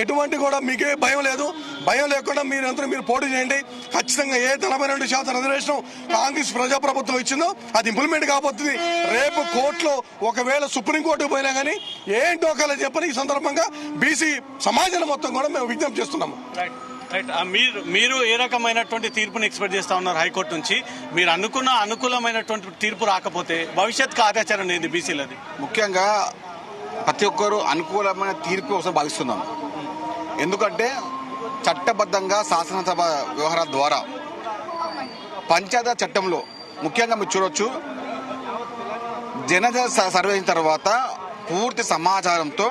ఎటువంటి కూడా మీకే భయం లేదు. భయం లేకుండా మీరు పోటీ చేయండి. ఖచ్చితంగా ఏ 42% రిజర్వేషన్ కాంగ్రెస్ ప్రజాప్రభుత్వం ఇచ్చిందో అది ఇంప్లిమెంట్ కాబోతుంది. రేపు కోర్టులో ఒకవేళ సుప్రీంకోర్టుకు పోయినా కానీ ఏంటో ఒకవేళ చెప్పని ఈ సందర్భంగా బీసీ సమాజాన్ని మొత్తం కూడా మేము విజ్ఞప్తి చేస్తున్నాము. మీరు ఏ రకమైనటువంటి తీర్పుని ఎక్స్పెక్ట్ చేస్తా ఉన్నారు హైకోర్టు నుంచి? మీరు అనుకున్న అనుకూలమైనటువంటి తీర్పు రాకపోతే భవిష్యత్ కార్యాచరణ ఏంది బీసీలది? ముఖ్యంగా ప్రతి ఒక్కరు అనుకూలమైన తీర్పు కోసం భావిస్తున్నాం. ఎందుకంటే చట్టబద్ధంగా శాసనసభ వ్యవహారాల ద్వారా పంచాయతీ చట్టంలో ముఖ్యంగా మీరు చూడొచ్చు, జనజన సర్వే అయిన తర్వాత పూర్తి సమాచారంతో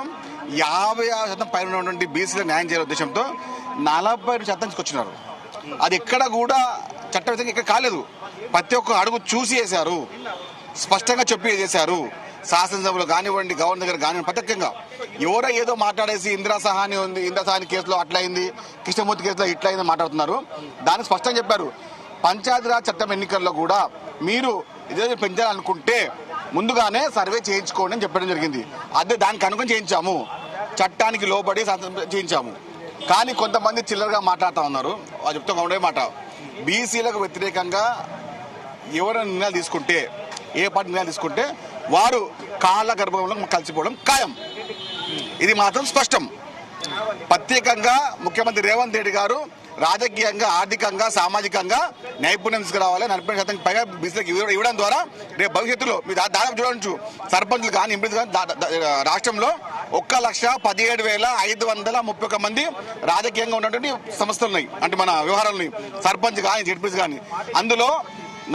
50% పైన ఉన్నటువంటి బీసీలకు న్యాయం చేయాల ఉద్దేశంతో 40% తీసుకొచ్చినారు. అది ఎక్కడ కూడా చట్టవిధంగా ఇక్కడ కాలేదు. ప్రతి ఒక్క అడుగు చూసి వేశారు, స్పష్టంగా చెప్పి చేశారు. శాసనసభలో కానివ్వండి, గవర్నర్ దగ్గర కానివ్వండి, ప్రత్యేకంగా ఎవరో ఏదో మాట్లాడేసి ఇందిరా సహాని కేసులో అట్లా అయింది, కృష్ణమూర్తి కేసులో ఇట్లా అయింది మాట్లాడుతున్నారు. దాన్ని స్పష్టంగా చెప్పారు. పంచాయతీరాజ్ చట్టం ఎన్నికల్లో కూడా మీరు ఇదే పెంచాలనుకుంటే ముందుగానే సర్వే చేయించుకోండి అని చెప్పడం జరిగింది. అదే దానికి అనుకుని చేయించాము, చట్టానికి లోబడి చేయించాము. కానీ కొంతమంది చిల్లరగా మాట్లాడుతూ ఉన్నారు. వాళ్ళు చెప్తా ఉండే మాట, బీసీలకు వ్యతిరేకంగా ఎవరైనా నిర్ణయాలు తీసుకుంటే, ఏ పార్టీ నిర్ణయాలు తీసుకుంటే వారు కాళ్ళ గర్భంలో కలిసిపోవడం ఖాయం. ఇది మాత్రం స్పష్టం. ప్రత్యేకంగా ముఖ్యమంత్రి రేవంత్ రెడ్డి గారు రాజకీయంగా, ఆర్థికంగా, సామాజికంగా నైపుణ్యం తీసుకురావాలి. 40% పైగా బీసీలకు ఇవ్వడం ద్వారా రేపు భవిష్యత్తులో మీరు దాదాపు చూడవచ్చు, సర్పంచులు కానీ ఎంపీలు కానీ రాష్ట్రంలో 1,17,531 మంది రాజకీయంగా ఉన్నటువంటి సంస్థలు ఉన్నాయి. అంటే మన వ్యవహారాలని సర్పంచ్ కానీ జెడ్పీస్ కానీ, అందులో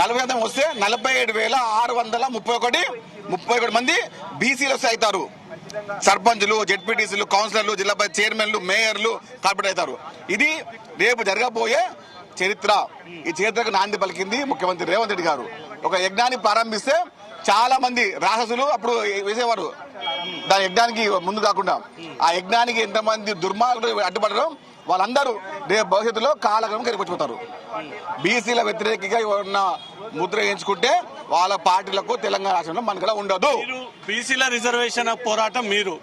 40% వస్తే 47,631 మంది బీసీలు వస్తే అవుతారు. సర్పంచులు, జెడ్పీటీసీలు, కౌన్సిలర్లు, జిల్లా చైర్మన్లు, మేయర్లు, కార్పొరేట్ అవుతారు. ఇది రేపు జరగబోయే చరిత్ర. ఈ చరిత్రకు నాంది పలికింది ముఖ్యమంత్రి రేవంత్ రెడ్డి గారు. ఒక యజ్ఞాన్ని ప్రారంభిస్తే చాలా మంది రాక్షసులు అప్పుడు వేసేవారు. దాని యజ్ఞానికి ముందు కాకుండా ఆ యజ్ఞానికి ఎంతమంది దుర్మార్గులు అడ్డుపడరు, వాళ్ళందరూ రేపు భవిష్యత్తులో కాలక్రమం కరిగిపోతారు. బీసీల వ్యతిరేకంగా ఎవరన్నా ముద్ర వేయించుకుంటే వాళ్ళ పార్టీలకు తెలంగాణ రాష్ట్రంలో మనకు ఉండదు. బీసీల రిజర్వేషన్ పోరాటం మీరు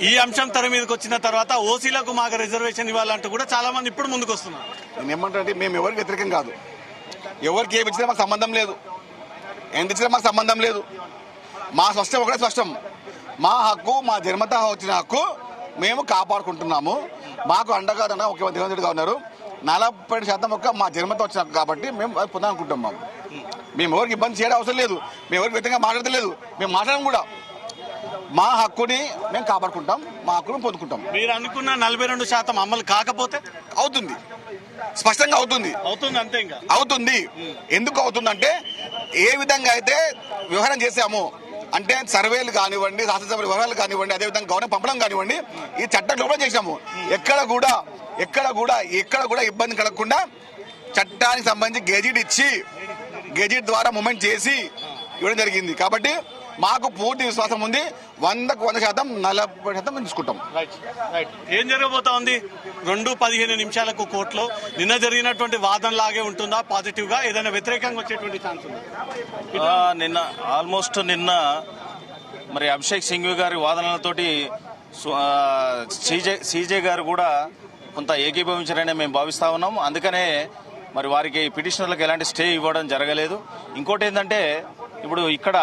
ఈ అంశం తెర మీదకి వచ్చిన తర్వాత ఓసీలకు మాకు రిజర్వేషన్ ఇవ్వాలంటూ కూడా చాలా మంది ఇప్పుడు ముందుకు వస్తున్నారు. నేను ఏమంటే మేము ఎవరికి వ్యతిరేకం కాదు, ఎవరికి ఏమి ఇచ్చినా మాకు సంబంధం లేదు, ఎంత ఇచ్చినా మాకు సంబంధం లేదు. మా స్పష్టం ఒకటే స్పష్టం, మా హక్కు, మా జన్మత వచ్చిన హక్కు మేము కాపాడుకుంటున్నాము. మాకు అండగా ముఖ్యమంత్రి రేవంత్ రెడ్డి గారు ఉన్నారు. 40% మా జన్మత వచ్చిన కాబట్టి మేము పొందాలనుకుంటున్నాము. మేము ఎవరికి ఇబ్బంది చేయడం అవసరం లేదు, మేము ఎవరికి వ్యతిరేకంగా మాట్లాడలేదు, మేము మాట్లాడడం కూడా. మా హక్కుని మేము కాపాడుకుంటాం, మా హక్కును పొందుకుంటాం. మీరు అనుకున్న 42% అమలు కాకపోతే అవుతుంది, స్పష్టంగా అవుతుంది. అంతే ఇంకా అవుతుంది. ఎందుకు అవుతుందంటే ఏ విధంగా అయితే వ్యవహారం చేశాము అంటే సర్వేలు కానివ్వండి, శాసనసభ వ్యవహారాలు కానివ్వండి, అదేవిధంగా గవర్నమెంట్ పంపడం కానివ్వండి, ఈ చట్టం లోపల చేశాము. ఎక్కడ కూడా ఇబ్బంది కలగకుండా చట్టానికి సంబంధించి గెజిట్ ఇచ్చి గెజిట్ ద్వారా మూమెంట్ చేసి ఇవ్వడం జరిగింది. కాబట్టి మాకు పూర్తి విశ్వాసం ఉంది. 100% 40% తీసుకుంటాం. ఏం జరగబోతా ఉంది 2:15 నిమిషాలకు కోర్టులో? నిన్న జరిగినటువంటి వాదన లాగే ఉంటుందా? పాజిటివ్ గా ఏదైనా వ్యతిరేకంగా వచ్చేటువంటి ఛాన్స్ ఉందా? నిన్న మరి అభిషేక్ సింఘ్వి గారి వాదనలతోటి సీజే గారు కూడా కొంత ఏకీభవించారని మేము భావిస్తా ఉన్నాం. అందుకనే మరి వారికి పిటిషనర్లకు ఎలాంటి స్టే ఇవ్వడం జరగలేదు. ఇంకోటి ఏంటంటే ఇప్పుడు ఇక్కడ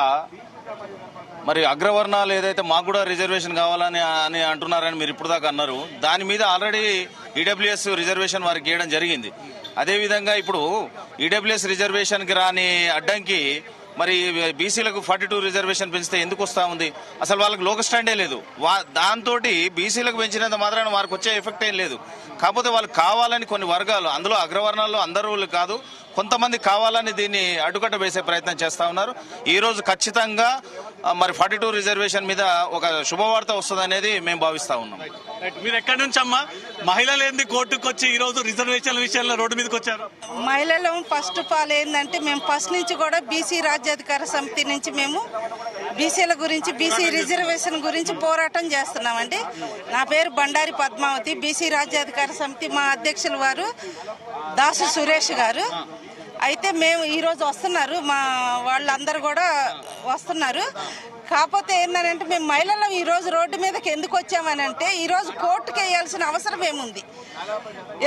మరి అగ్రవర్ణాలు ఏదైతే మాకు కూడా రిజర్వేషన్ కావాలని అంటున్నారని మీరు ఇప్పుడు దాకా అన్నారు, దాని మీద ఆల్రెడీ ఈడబ్ల్యూఎస్ రిజర్వేషన్ వారికి ఇవ్వడం జరిగింది. అదేవిధంగా ఇప్పుడు ఈడబ్ల్యూఎస్ రిజర్వేషన్కి రాని అడ్డంకి మరి బీసీలకు 42 రిజర్వేషన్ పెంచితే ఎందుకు వస్తా ఉంది? అసలు వాళ్ళకి లోక స్టాండే లేదు. దాంతో బీసీలకు పెంచినంత మాత్రాన వారికి వచ్చే ఎఫెక్ట్ ఏం లేదు. కాకపోతే వాళ్ళు కావాలని కొన్ని వర్గాలు, అందులో అగ్రవర్ణాల్లో అందరూ కాదు, కొంతమంది కావాలని దీన్ని అడ్డుకట్ట వేసే ప్రయత్నం చేస్తా ఉన్నారు. ఈ రోజు ఖచ్చితంగా మరి 42 రిజర్వేషన్ మీద ఒక శుభవార్త వస్తుంది అనేది మేము భావిస్తా ఉన్నాం. మీరు ఎక్కడి నుంచి అమ్మా? మహిళలు ఏంది కోర్టుకు వచ్చి ఈ రోజు రిజర్వేషన్ విషయంలో రోడ్డు మీదకి వచ్చారు? మహిళలు ఫస్ట్ ఆఫ్ ఆల్ ఏంటంటే మేము ఫస్ట్ నుంచి కూడా బీసీ రాజ్యాధికార సమితి నుంచి మేము బీసీల గురించి, బీసీ రిజర్వేషన్ గురించి పోరాటం చేస్తున్నామండి. నా పేరు బండారి పద్మావతి. బీసీ రాజ్యాధికార సమితి మా అధ్యక్షులు వారు దాసు సురేష్ గారు. అయితే మేము ఈరోజు వస్తున్నారు, మా వాళ్ళందరూ కూడా వస్తున్నారు. కాకపోతే ఏంటంటే మేము మహిళలు ఈరోజు రోడ్డు మీదకి ఎందుకు వచ్చామనంటే ఈరోజు కోర్టుకు వేయాల్సిన అవసరం ఏముంది.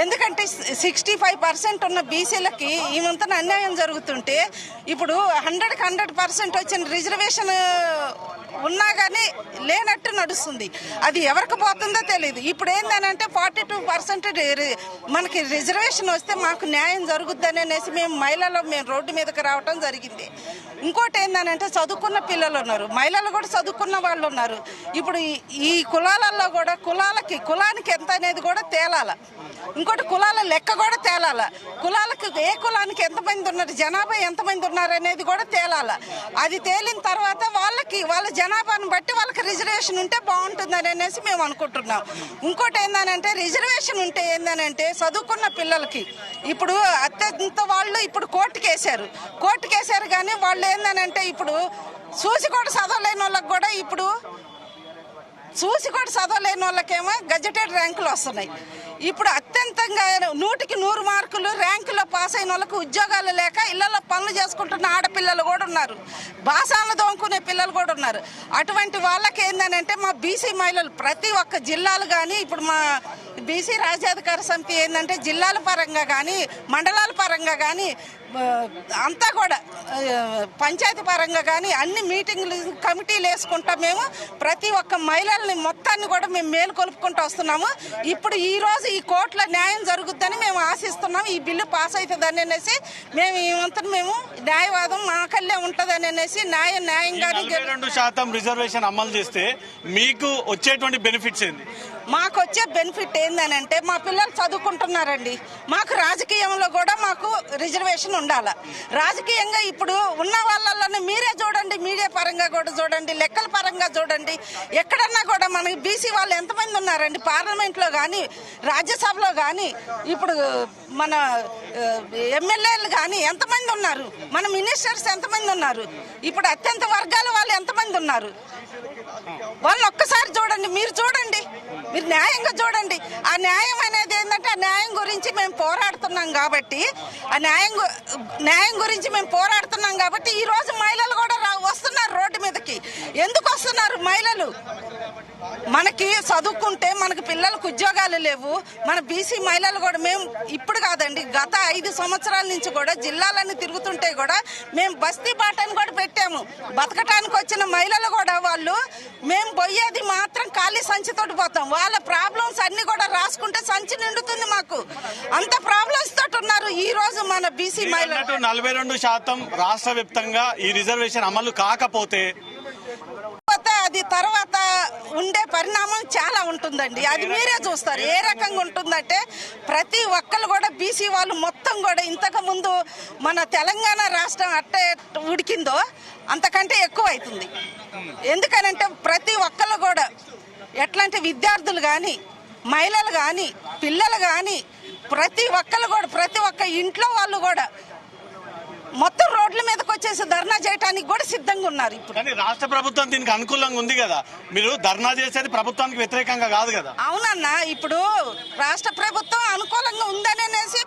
ఎందుకంటే 65% ఉన్న బీసీలకి ఈమంతా అన్యాయం జరుగుతుంటే ఇప్పుడు 100% వచ్చిన రిజర్వేషన్ ఉన్నా కానీ లేనట్టు నడుస్తుంది. అది ఎవరికి పోతుందో తెలియదు. ఇప్పుడు ఏంటంటే 42% మనకి రిజర్వేషన్ వస్తే మాకు న్యాయం జరుగుద్దని అనేసి మేము రోడ్డు మీదకి రావటం జరిగింది. ఇంకోటి ఏంటంటే చదువుకున్న పిల్లలు ఉన్నారు, మహిళలు కూడా చదువుకున్న వాళ్ళు ఉన్నారు. ఇప్పుడు ఈ కులాలలో కూడా కులానికి ఎంత అనేది కూడా తేలాల. ఇంకోటి కులాల లెక్క కూడా తేలాల. కులాలకు ఏ కులానికి ఎంతమంది ఉన్నారు, జనాభా ఎంతమంది ఉన్నారు అనేది కూడా తేలాల. అది తేలిన తర్వాత వాళ్ళ జనాభాను బట్టి వాళ్ళకి రిజర్వేషన్ ఉంటే బాగుంటుందని అనేసి మేము అనుకుంటున్నాం. ఇంకోటి ఏంటంటే రిజర్వేషన్ ఉంటే ఏంటంటే చదువుకున్న పిల్లలకి ఇప్పుడు అత్యంత వాళ్ళు ఇప్పుడు కోర్టుకేశారు కానీ వాళ్ళు ఏంటంటే ఇప్పుడు చూసి కూడా చదవలేని వాళ్ళకేమో గజెటెడ్ ర్యాంకులు వస్తున్నాయి. ఇప్పుడు అత్యంతంగా 100కి 100 మార్కులు ర్యాంకులో పాస్ అయిన వాళ్ళకి ఉద్యోగాలు లేక ఇళ్లలో పనులు చేసుకుంటున్న ఆడపిల్లలు కూడా ఉన్నారు, బాసాలను దోముకునే పిల్లలు కూడా ఉన్నారు. అటువంటి వాళ్ళకి ఏంటంటే మా బీసీ మహిళలు ప్రతి ఒక్క జిల్లాలు కానీ ఇప్పుడు మా బీసీ రాజ్యాధికార సమితి ఏంటంటే జిల్లాల పరంగా కానీ మండలాల పరంగా కానీ అంతా కూడా పంచాయతీ పరంగా కానీ అన్ని మీటింగ్లు కమిటీలు వేసుకుంటా మేము ప్రతి ఒక్క మహిళల్ని మొత్తాన్ని కూడా మేము మేలు కొలుపుకుంటూ వస్తున్నాము. ఇప్పుడు ఈ రోజు ఈ కోర్టులో న్యాయం జరుగుద్దని మేము ఆశిస్తున్నాము. ఈ బిల్లు పాస్ అవుతుందని అనేసి మేము న్యాయవాదం మాకల్లే ఉంటుందని అనేసి న్యాయంగానే 42% రిజర్వేషన్ అమలు చేస్తే మీకు వచ్చేటువంటి బెనిఫిట్స్ ఏంది? మాకు వచ్చే బెనిఫిట్ ఏందనంటే మా పిల్లలు చదువుకుంటున్నారండి. మాకు రాజకీయంలో కూడా మాకు రిజర్వేషన్ ఉండాలి. రాజకీయంగా ఇప్పుడు ఉన్న వాళ్ళని మీరే చూడండి, మీడియా పరంగా కూడా చూడండి, లెక్కల పరంగా చూడండి, ఎక్కడన్నా కూడా మనకి బీసీ వాళ్ళు ఎంతమంది ఉన్నారండి పార్లమెంట్లో కానీ రాజ్యసభలో కానీ ఇప్పుడు మన ఎమ్మెల్యేలు కానీ ఎంతమంది ఉన్నారు, మన మినిస్టర్స్ ఎంతమంది ఉన్నారు, ఇప్పుడు అత్యంత వర్గాల వాళ్ళు ఎంతమంది ఉన్నారు, వాళ్ళు ఒక్కసారి చూడండి, మీరు న్యాయంగా చూడండి. ఆ న్యాయం అనేది ఏంటంటే ఆ న్యాయం గురించి మేము పోరాడుతున్నాం కాబట్టి ఈ రోజు మహిళలు కూడా వస్తున్నారు రోడ్డు మీదకి. ఎందుకు వస్తున్నారు మహిళలు? మనకి చదువుకుంటే మనకి పిల్లలకు ఉద్యోగాలు లేవు. మన బీసీ మహిళలు కూడా మేము ఇప్పుడు కాదండి గత 5 సంవత్సరాల నుంచి కూడా జిల్లాలన్నీ తిరుగుతుంటే కూడా మేము బస్తీ బాటని కూడా పెట్టాము. బతకటానికి వచ్చిన మహిళలు కూడా వాళ్ళు మేము పోయేది మాత్రం ఖాళీ సంచితోటి పోతాం. వాళ్ళ ప్రాబ్లమ్స్ అన్ని కూడా రాసుకుంటే సంచి నిండుతుంది. మాకు అంత ప్రాబ్లమ్స్ తోటి ఉన్నారు ఈ రోజు మన బీసీ మహిళలు. 42% రాష్ట్ర వ్యాప్తంగా ఈ రిజర్వేషన్ అమలు కాకపోతే అది తర్వాత ఉండే పరిణామం చాలా ఉంటుందండి. అది మీరే చూస్తారు ఏ రకంగా ఉంటుందంటే ప్రతి ఒక్కరు కూడా బీసీ వాళ్ళు మొత్తం కూడా ఇంతకు ముందు మన తెలంగాణ రాష్ట్రం అట్టే ఉడికిందో అంతకంటే ఎక్కువ అవుతుంది. ఎందుకనంటే ప్రతి ఒక్కరు కూడా ఎట్లాంటి విద్యార్థులు కానీ మహిళలు కానీ పిల్లలు కానీ ప్రతి ఒక్క ఇంట్లో వాళ్ళు కూడా మొత్తం రోడ్ల మీదకి వచ్చేసి ధర్నా చేయడానికి కూడా సిద్ధంగా ఉన్నారు. ఇప్పుడు కానీ రాష్ట్ర ప్రభుత్వం దీనికి అనుకూలంగా ఉంది కదా, మీరు ధర్నా చేసేది ప్రభుత్వానికి వ్యతిరేకంగా కాదు కదా? అవునన్నా, ఇప్పుడు రాష్ట్ర ప్రభుత్వం అనుకూలంగా ఉందనేసి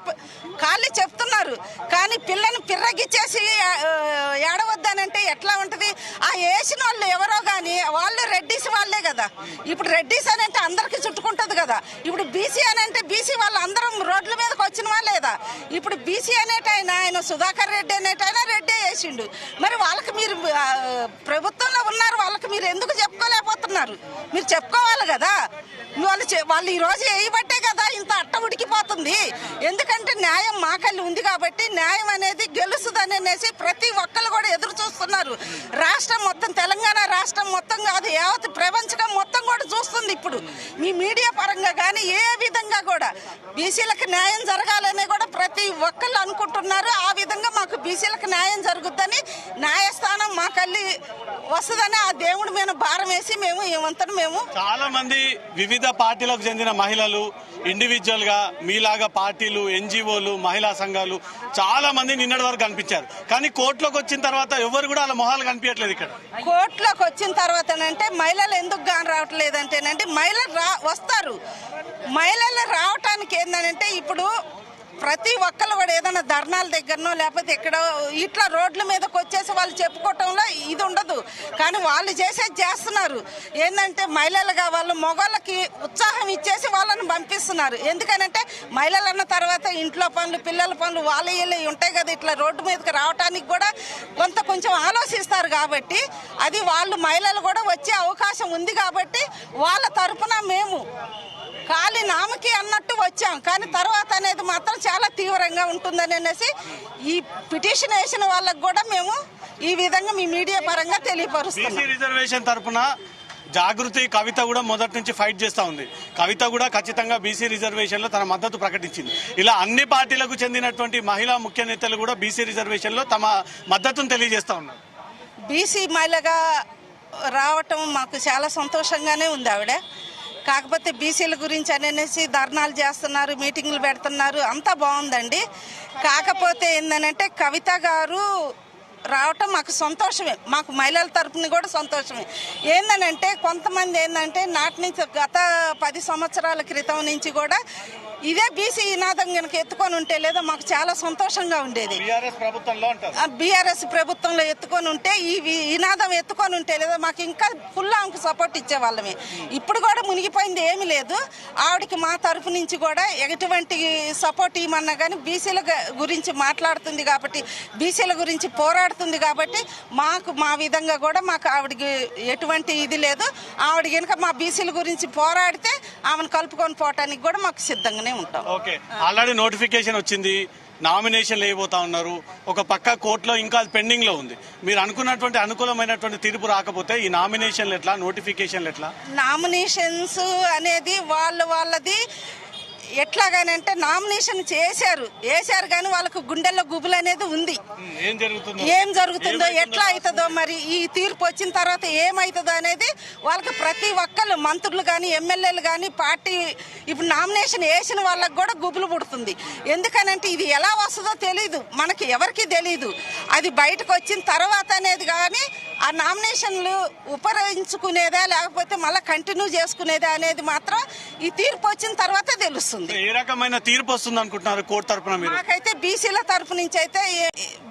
ఖాళీ చెప్తున్నారు. కానీ పిల్లని పిర్రగిచ్చేసి ఏడవద్దనంటే ఎట్లా ఉంటది? ఆ వేసిన వాళ్ళు ఎవరో కానీ వాళ్ళు రెడ్డిస్ వాళ్ళే కదా. ఇప్పుడు రెడ్డిస్ అని అంటే అందరికి చుట్టుకుంటది కదా. ఇప్పుడు బీసీ అని అంటే బీసీ వాళ్ళు అందరం రోడ్ల మీదకి వచ్చిన వాళ్ళేదా? ఇప్పుడు బీసీ ఆయన సుధాకర్ రెడ్డి అనేటైనా రెడ్డి వేసిండు. మరి వాళ్ళకి మీరు ప్రభుత్వంలో ఉన్నారు, వాళ్ళకి మీరు ఎందుకు చెప్పుకోలేకపోతున్నారు? మీరు చెప్పుకోవాలి కదా. వాళ్ళు ఈ రోజు వేయబట్టే కదా ఇంత అట్ట ఉడికిపో అయిపోతుంది. ఎందుకంటే న్యాయం మాకల్లి ఉంది కాబట్టి న్యాయం అనేది గెలుస్తుందని అనేసి ప్రతి ఒక్కరు కూడా ఎదురు చూస్తున్నారు. రాష్ట్రం మొత్తం, తెలంగాణ రాష్ట్రం మొత్తం కాదు, యావత్ ప్రపంచం మొత్తం కూడా చూస్తుంది. ఇప్పుడు మీ మీడియా పరంగా కానీ ఏ విధంగా కూడా బీసీలకు న్యాయం జరగాలని కూడా ప్రతి ఒక్కళ్ళు అనుకుంటున్నారు. ఆ విధంగా మాకు బీసీలకు న్యాయం జరుగుద్దని, న్యాయస్థానం మాకల్లి వస్తుందని ఆ దేవుడి మీద భారం వేసి మేము ఏమంతా మేము చాలా మంది వివిధ పార్టీలకు చెందిన మహిళలు ఇండివిజువల్ గా మీలాగా పార్టీలు, ఎన్జిఓలు, మహిళా సంఘాలు చాలా మంది నిన్నటి వరకు కనిపించారు. కానీ కోర్టులోకి వచ్చిన తర్వాత ఎవరు కూడా అలా మొహాలు కనిపించట్లేదు. ఇక్కడ కోర్టులోకి వచ్చిన తర్వాత అంటే మహిళలు ఎందుకు గాని రావట్లేదు అంటేనంటే మహిళలు వస్తారు. మహిళలు రావటానికి ఏంటంటే ఇప్పుడు ప్రతి ఒక్కరు కూడా ఏదైనా ధర్నాల దగ్గరనో లేకపోతే ఇక్కడ ఇట్లా రోడ్ల మీదకి వచ్చేసి వాళ్ళు చెప్పుకోవటంలో ఇది ఉండదు. కానీ వాళ్ళు చేసేది చేస్తున్నారు. ఏంటంటే మహిళలుగా వాళ్ళు మగవాళ్ళకి ఉత్సాహం ఇచ్చేసి వాళ్ళని పంపిస్తున్నారు. ఎందుకనంటే మహిళలు అన్న తర్వాత ఇంట్లో పనులు, పిల్లల పనులు వాళ్ళ వీళ్ళు ఉంటాయి కదా. ఇట్లా రోడ్డు మీదకి రావడానికి కూడా కొంచెం ఆలోచిస్తారు కాబట్టి అది వాళ్ళు మహిళలు కూడా వచ్చే అవకాశం ఉంది కాబట్టి వాళ్ళ తరపున మేము ఖాళీ నామకి అన్నట్టు వచ్చాం. కానీ తర్వాత అనేది మాత్రం చాలా తీవ్రంగా ఉంటుందని అనేసి ఈ పిటిషన్ వేసిన వాళ్ళకు కూడా మేము ఈ విధంగా మీ మీడియా పరంగా తెలియపరుస్తున్నాం. బీసీ రిజర్వేషన్ తరపున జాగృతి కవిత కూడా మొదటి నుంచి ఫైట్ చేస్తా ఉంది. కవిత కూడా ఖచ్చితంగా బీసీ రిజర్వేషన్ లో తన మద్దతు ప్రకటించింది. ఇలా అన్ని పార్టీలకు చెందినటువంటి మహిళా ముఖ్య నేతలు కూడా బీసీ రిజర్వేషన్ లో తమ మద్దతును తెలియజేస్తా ఉన్నారు. బీసీ మహిళగా రావటం మాకు చాలా సంతోషంగానే ఉంది. ఆవిడ కాకపోతే బీసీల గురించి అనేసి ధర్నాలు చేస్తున్నారు, మీటింగ్లు పెడుతున్నారు, అంతా బాగుందండి. కాకపోతే ఏంటంటే కవిత గారు రావటం మాకు సంతోషమే, మాకు మహిళల తరపున కూడా సంతోషమే. ఏంటంటే కొంతమంది ఏంటంటే నాటి నుంచి గత 10 సంవత్సరాల క్రితం నుంచి కూడా ఇదే బీసీ నినాదం కనుక ఎత్తుకొని ఉంటే లేదా మాకు చాలా సంతోషంగా ఉండేది. బీఆర్ఎస్ ప్రభుత్వంలో ఎత్తుకొని ఉంటే ఈ నినాదం ఎత్తుకొని ఉంటే లేదా మాకు ఇంకా ఫుల్ ఆమెకు సపోర్ట్ ఇచ్చే వాళ్ళమే. ఇప్పుడు కూడా మునిగిపోయింది ఏమీ లేదు. ఆవిడకి మా తరపు నుంచి కూడా ఎటువంటి సపోర్ట్ ఇవ్వమన్నా కానీ బీసీల గురించి మాట్లాడుతుంది కాబట్టి, బీసీల గురించి పోరాడుతుంది కాబట్టి మాకు మా విధంగా కూడా మాకు ఆవిడకి ఎటువంటి ఇది లేదు. ఆవిడ కనుక మా బీసీల గురించి పోరాడితే ఆమెను కలుపుకొని పోవటానికి కూడా మాకు సిద్ధంగానే ఉంటాం. ఓకే, ఆల్రెడీ నోటిఫికేషన్ వచ్చింది, నామినేషన్లు వేయబోతా ఉన్నారు. ఒక పక్క కోర్టులో ఇంకా పెండింగ్ లో ఉంది. మీరు అనుకున్నటువంటి అనుకూలమైనటువంటి తీర్పు రాకపోతే ఈ నామినేషన్లు ఎట్లా, నోటిఫికేషన్లు ఎట్లా? నామినేషన్స్ అనేది వాళ్ళది ఎట్లాగానంటే నామినేషన్ వేశారు కానీ వాళ్ళకు గుండెల్లో గుబులు అనేది ఉంది. ఏం జరుగుతుందో ఎట్లా అవుతుందో మరి ఈ తీర్పు వచ్చిన తర్వాత ఏమవుతుందో అనేది వాళ్ళకి ప్రతి ఒక్కళ్ళు మంత్రులు కానీ ఎమ్మెల్యేలు కానీ పార్టీ ఇప్పుడు నామినేషన్ వేసిన వాళ్ళకి కూడా గుబులు పుడుతుంది. ఎందుకనంటే ఇది ఎలా వస్తుందో తెలీదు, మనకి ఎవరికి తెలీదు. అది బయటకు వచ్చిన తర్వాత అనేది కానీ ఆ నామినేషన్లు ఉపయోగించుకునేదా లేకపోతే మళ్ళీ కంటిన్యూ చేసుకునేదా అనేది మాత్రం ఈ తీర్పు వచ్చిన తర్వాత తెలుస్తుంది. ఏ రకమైన తీర్పు వస్తుంది అనుకుంటున్నారు కోర్టు తరపున? మాకైతే బీసీల తరపు నుంచి అయితే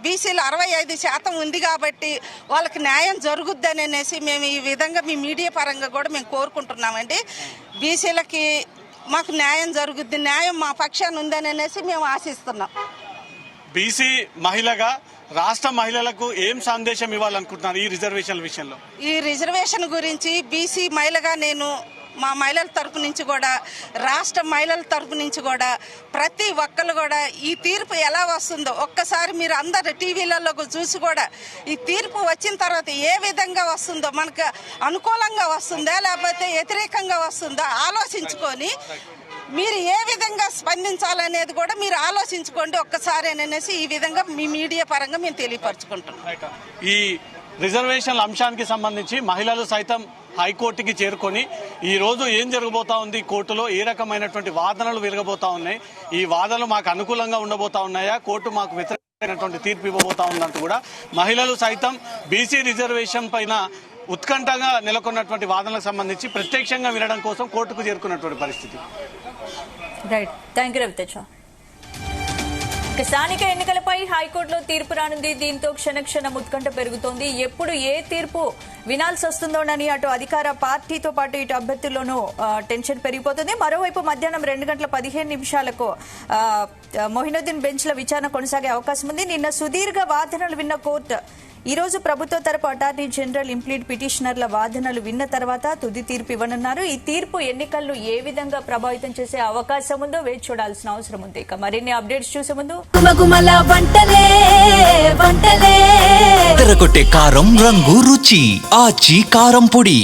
బీసీలు 65% ఉంది కాబట్టి వాళ్ళకి న్యాయం జరుగుద్దని అనేసి మేము ఈ విధంగా మీ మీడియా పరంగా కూడా మేము కోరుకుంటున్నామండి. బీసీలకి మాకు న్యాయం జరుగుద్ది, న్యాయం మా పక్షాన్ని ఉందని అనేసి మేము ఆశిస్తున్నాం. బీసీ మహిళగా రాష్ట్ర మహిళలకు ఏం సందేశం ఇవ్వాలనుకుంటున్నారు ఈ రిజర్వేషన్ల విషయంలో? ఈ రిజర్వేషన్ గురించి బీసీ మహిళగా నేను మా మహిళల తరపు నుంచి కూడా, రాష్ట్ర మహిళల తరపు నుంచి కూడా ప్రతి ఒక్కరు కూడా ఈ తీర్పు ఎలా వస్తుందో ఒక్కసారి మీరు అందరు టీవీలలో చూసి కూడా ఈ తీర్పు వచ్చిన తర్వాత ఏ విధంగా వస్తుందో, మనకు అనుకూలంగా వస్తుందా లేకపోతే వ్యతిరేకంగా వస్తుందా ఆలోచించుకొని మీరు ఏ విధంగా స్పందించాలనేది కూడా మీరు ఆలోచించుకోండి ఒక్కసారి అనేసి ఈ విధంగా మీ మీడియా పరంగా మేము తెలియపరచుకుంటున్నాం. ఈ రిజర్వేషన్ల అంశానికి సంబంధించి మహిళలు సైతం హైకోర్టుకి చేరుకొని ఈ రోజు ఏం జరగబోతా ఉంది, కోర్టులో ఏ రకమైనటువంటి వాదనలు వెలగబోతా ఉన్నాయి, ఈ వాదనలు మాకు అనుకూలంగా ఉండబోతా ఉన్నాయా, కోర్టు మాకు వ్యతిరేకమైనటువంటి తీర్పు ఇవ్వబోతా ఉందంటూ కూడా మహిళలు సైతం బీసీ రిజర్వేషన్ పైన ఉత్కంఠగా నెలకొన్నటువంటి వాదనలకు సంబంధించి ప్రత్యక్షంగా వినడం కోసం కోర్టుకు చేరుకున్నటువంటి పరిస్థితి. Right, thank you Raviteja. స్థానిక ఎన్నికలపై హైకోర్టులో తీర్పు రానుంది. దీంతో క్షణక్షణం ఉత్కంఠ పెరుగుతోంది. ఎప్పుడు ఏ తీర్పు వినాల్సి వస్తుందోనని అటు అధికార పార్టీతో పాటు ఇటు అభ్యర్థుల్లోనూ టెన్షన్ పెరిగిపోతుంది. మరోవైపు మధ్యాహ్నం 2:15 మొహినుద్దీన్ బెంచ్ల విచారణ కొనసాగే అవకాశం ఉంది. నిన్న సుదీర్ఘ వాదనలు విన్న కోర్టు ఈ రోజు ప్రభుత్వ తరపు అటార్నీ జనరల్ ఇంప్లీడ్ పిటిషనర్ల వాదనలు విన్న తర్వాత తుది తీర్పు ఇవ్వనున్నారు. ఈ తీర్పు ఎన్నికలను ఏ విధంగా ప్రభావితం చేసే అవకాశం ఉందో వేచి చూడాల్సిన అవసరం ఉంది. ఇక మరిన్ని అప్డేట్స్ చూసే ముందు తెరకొట్టే కారం రంగు రుచి ఆచి కారం పొడి.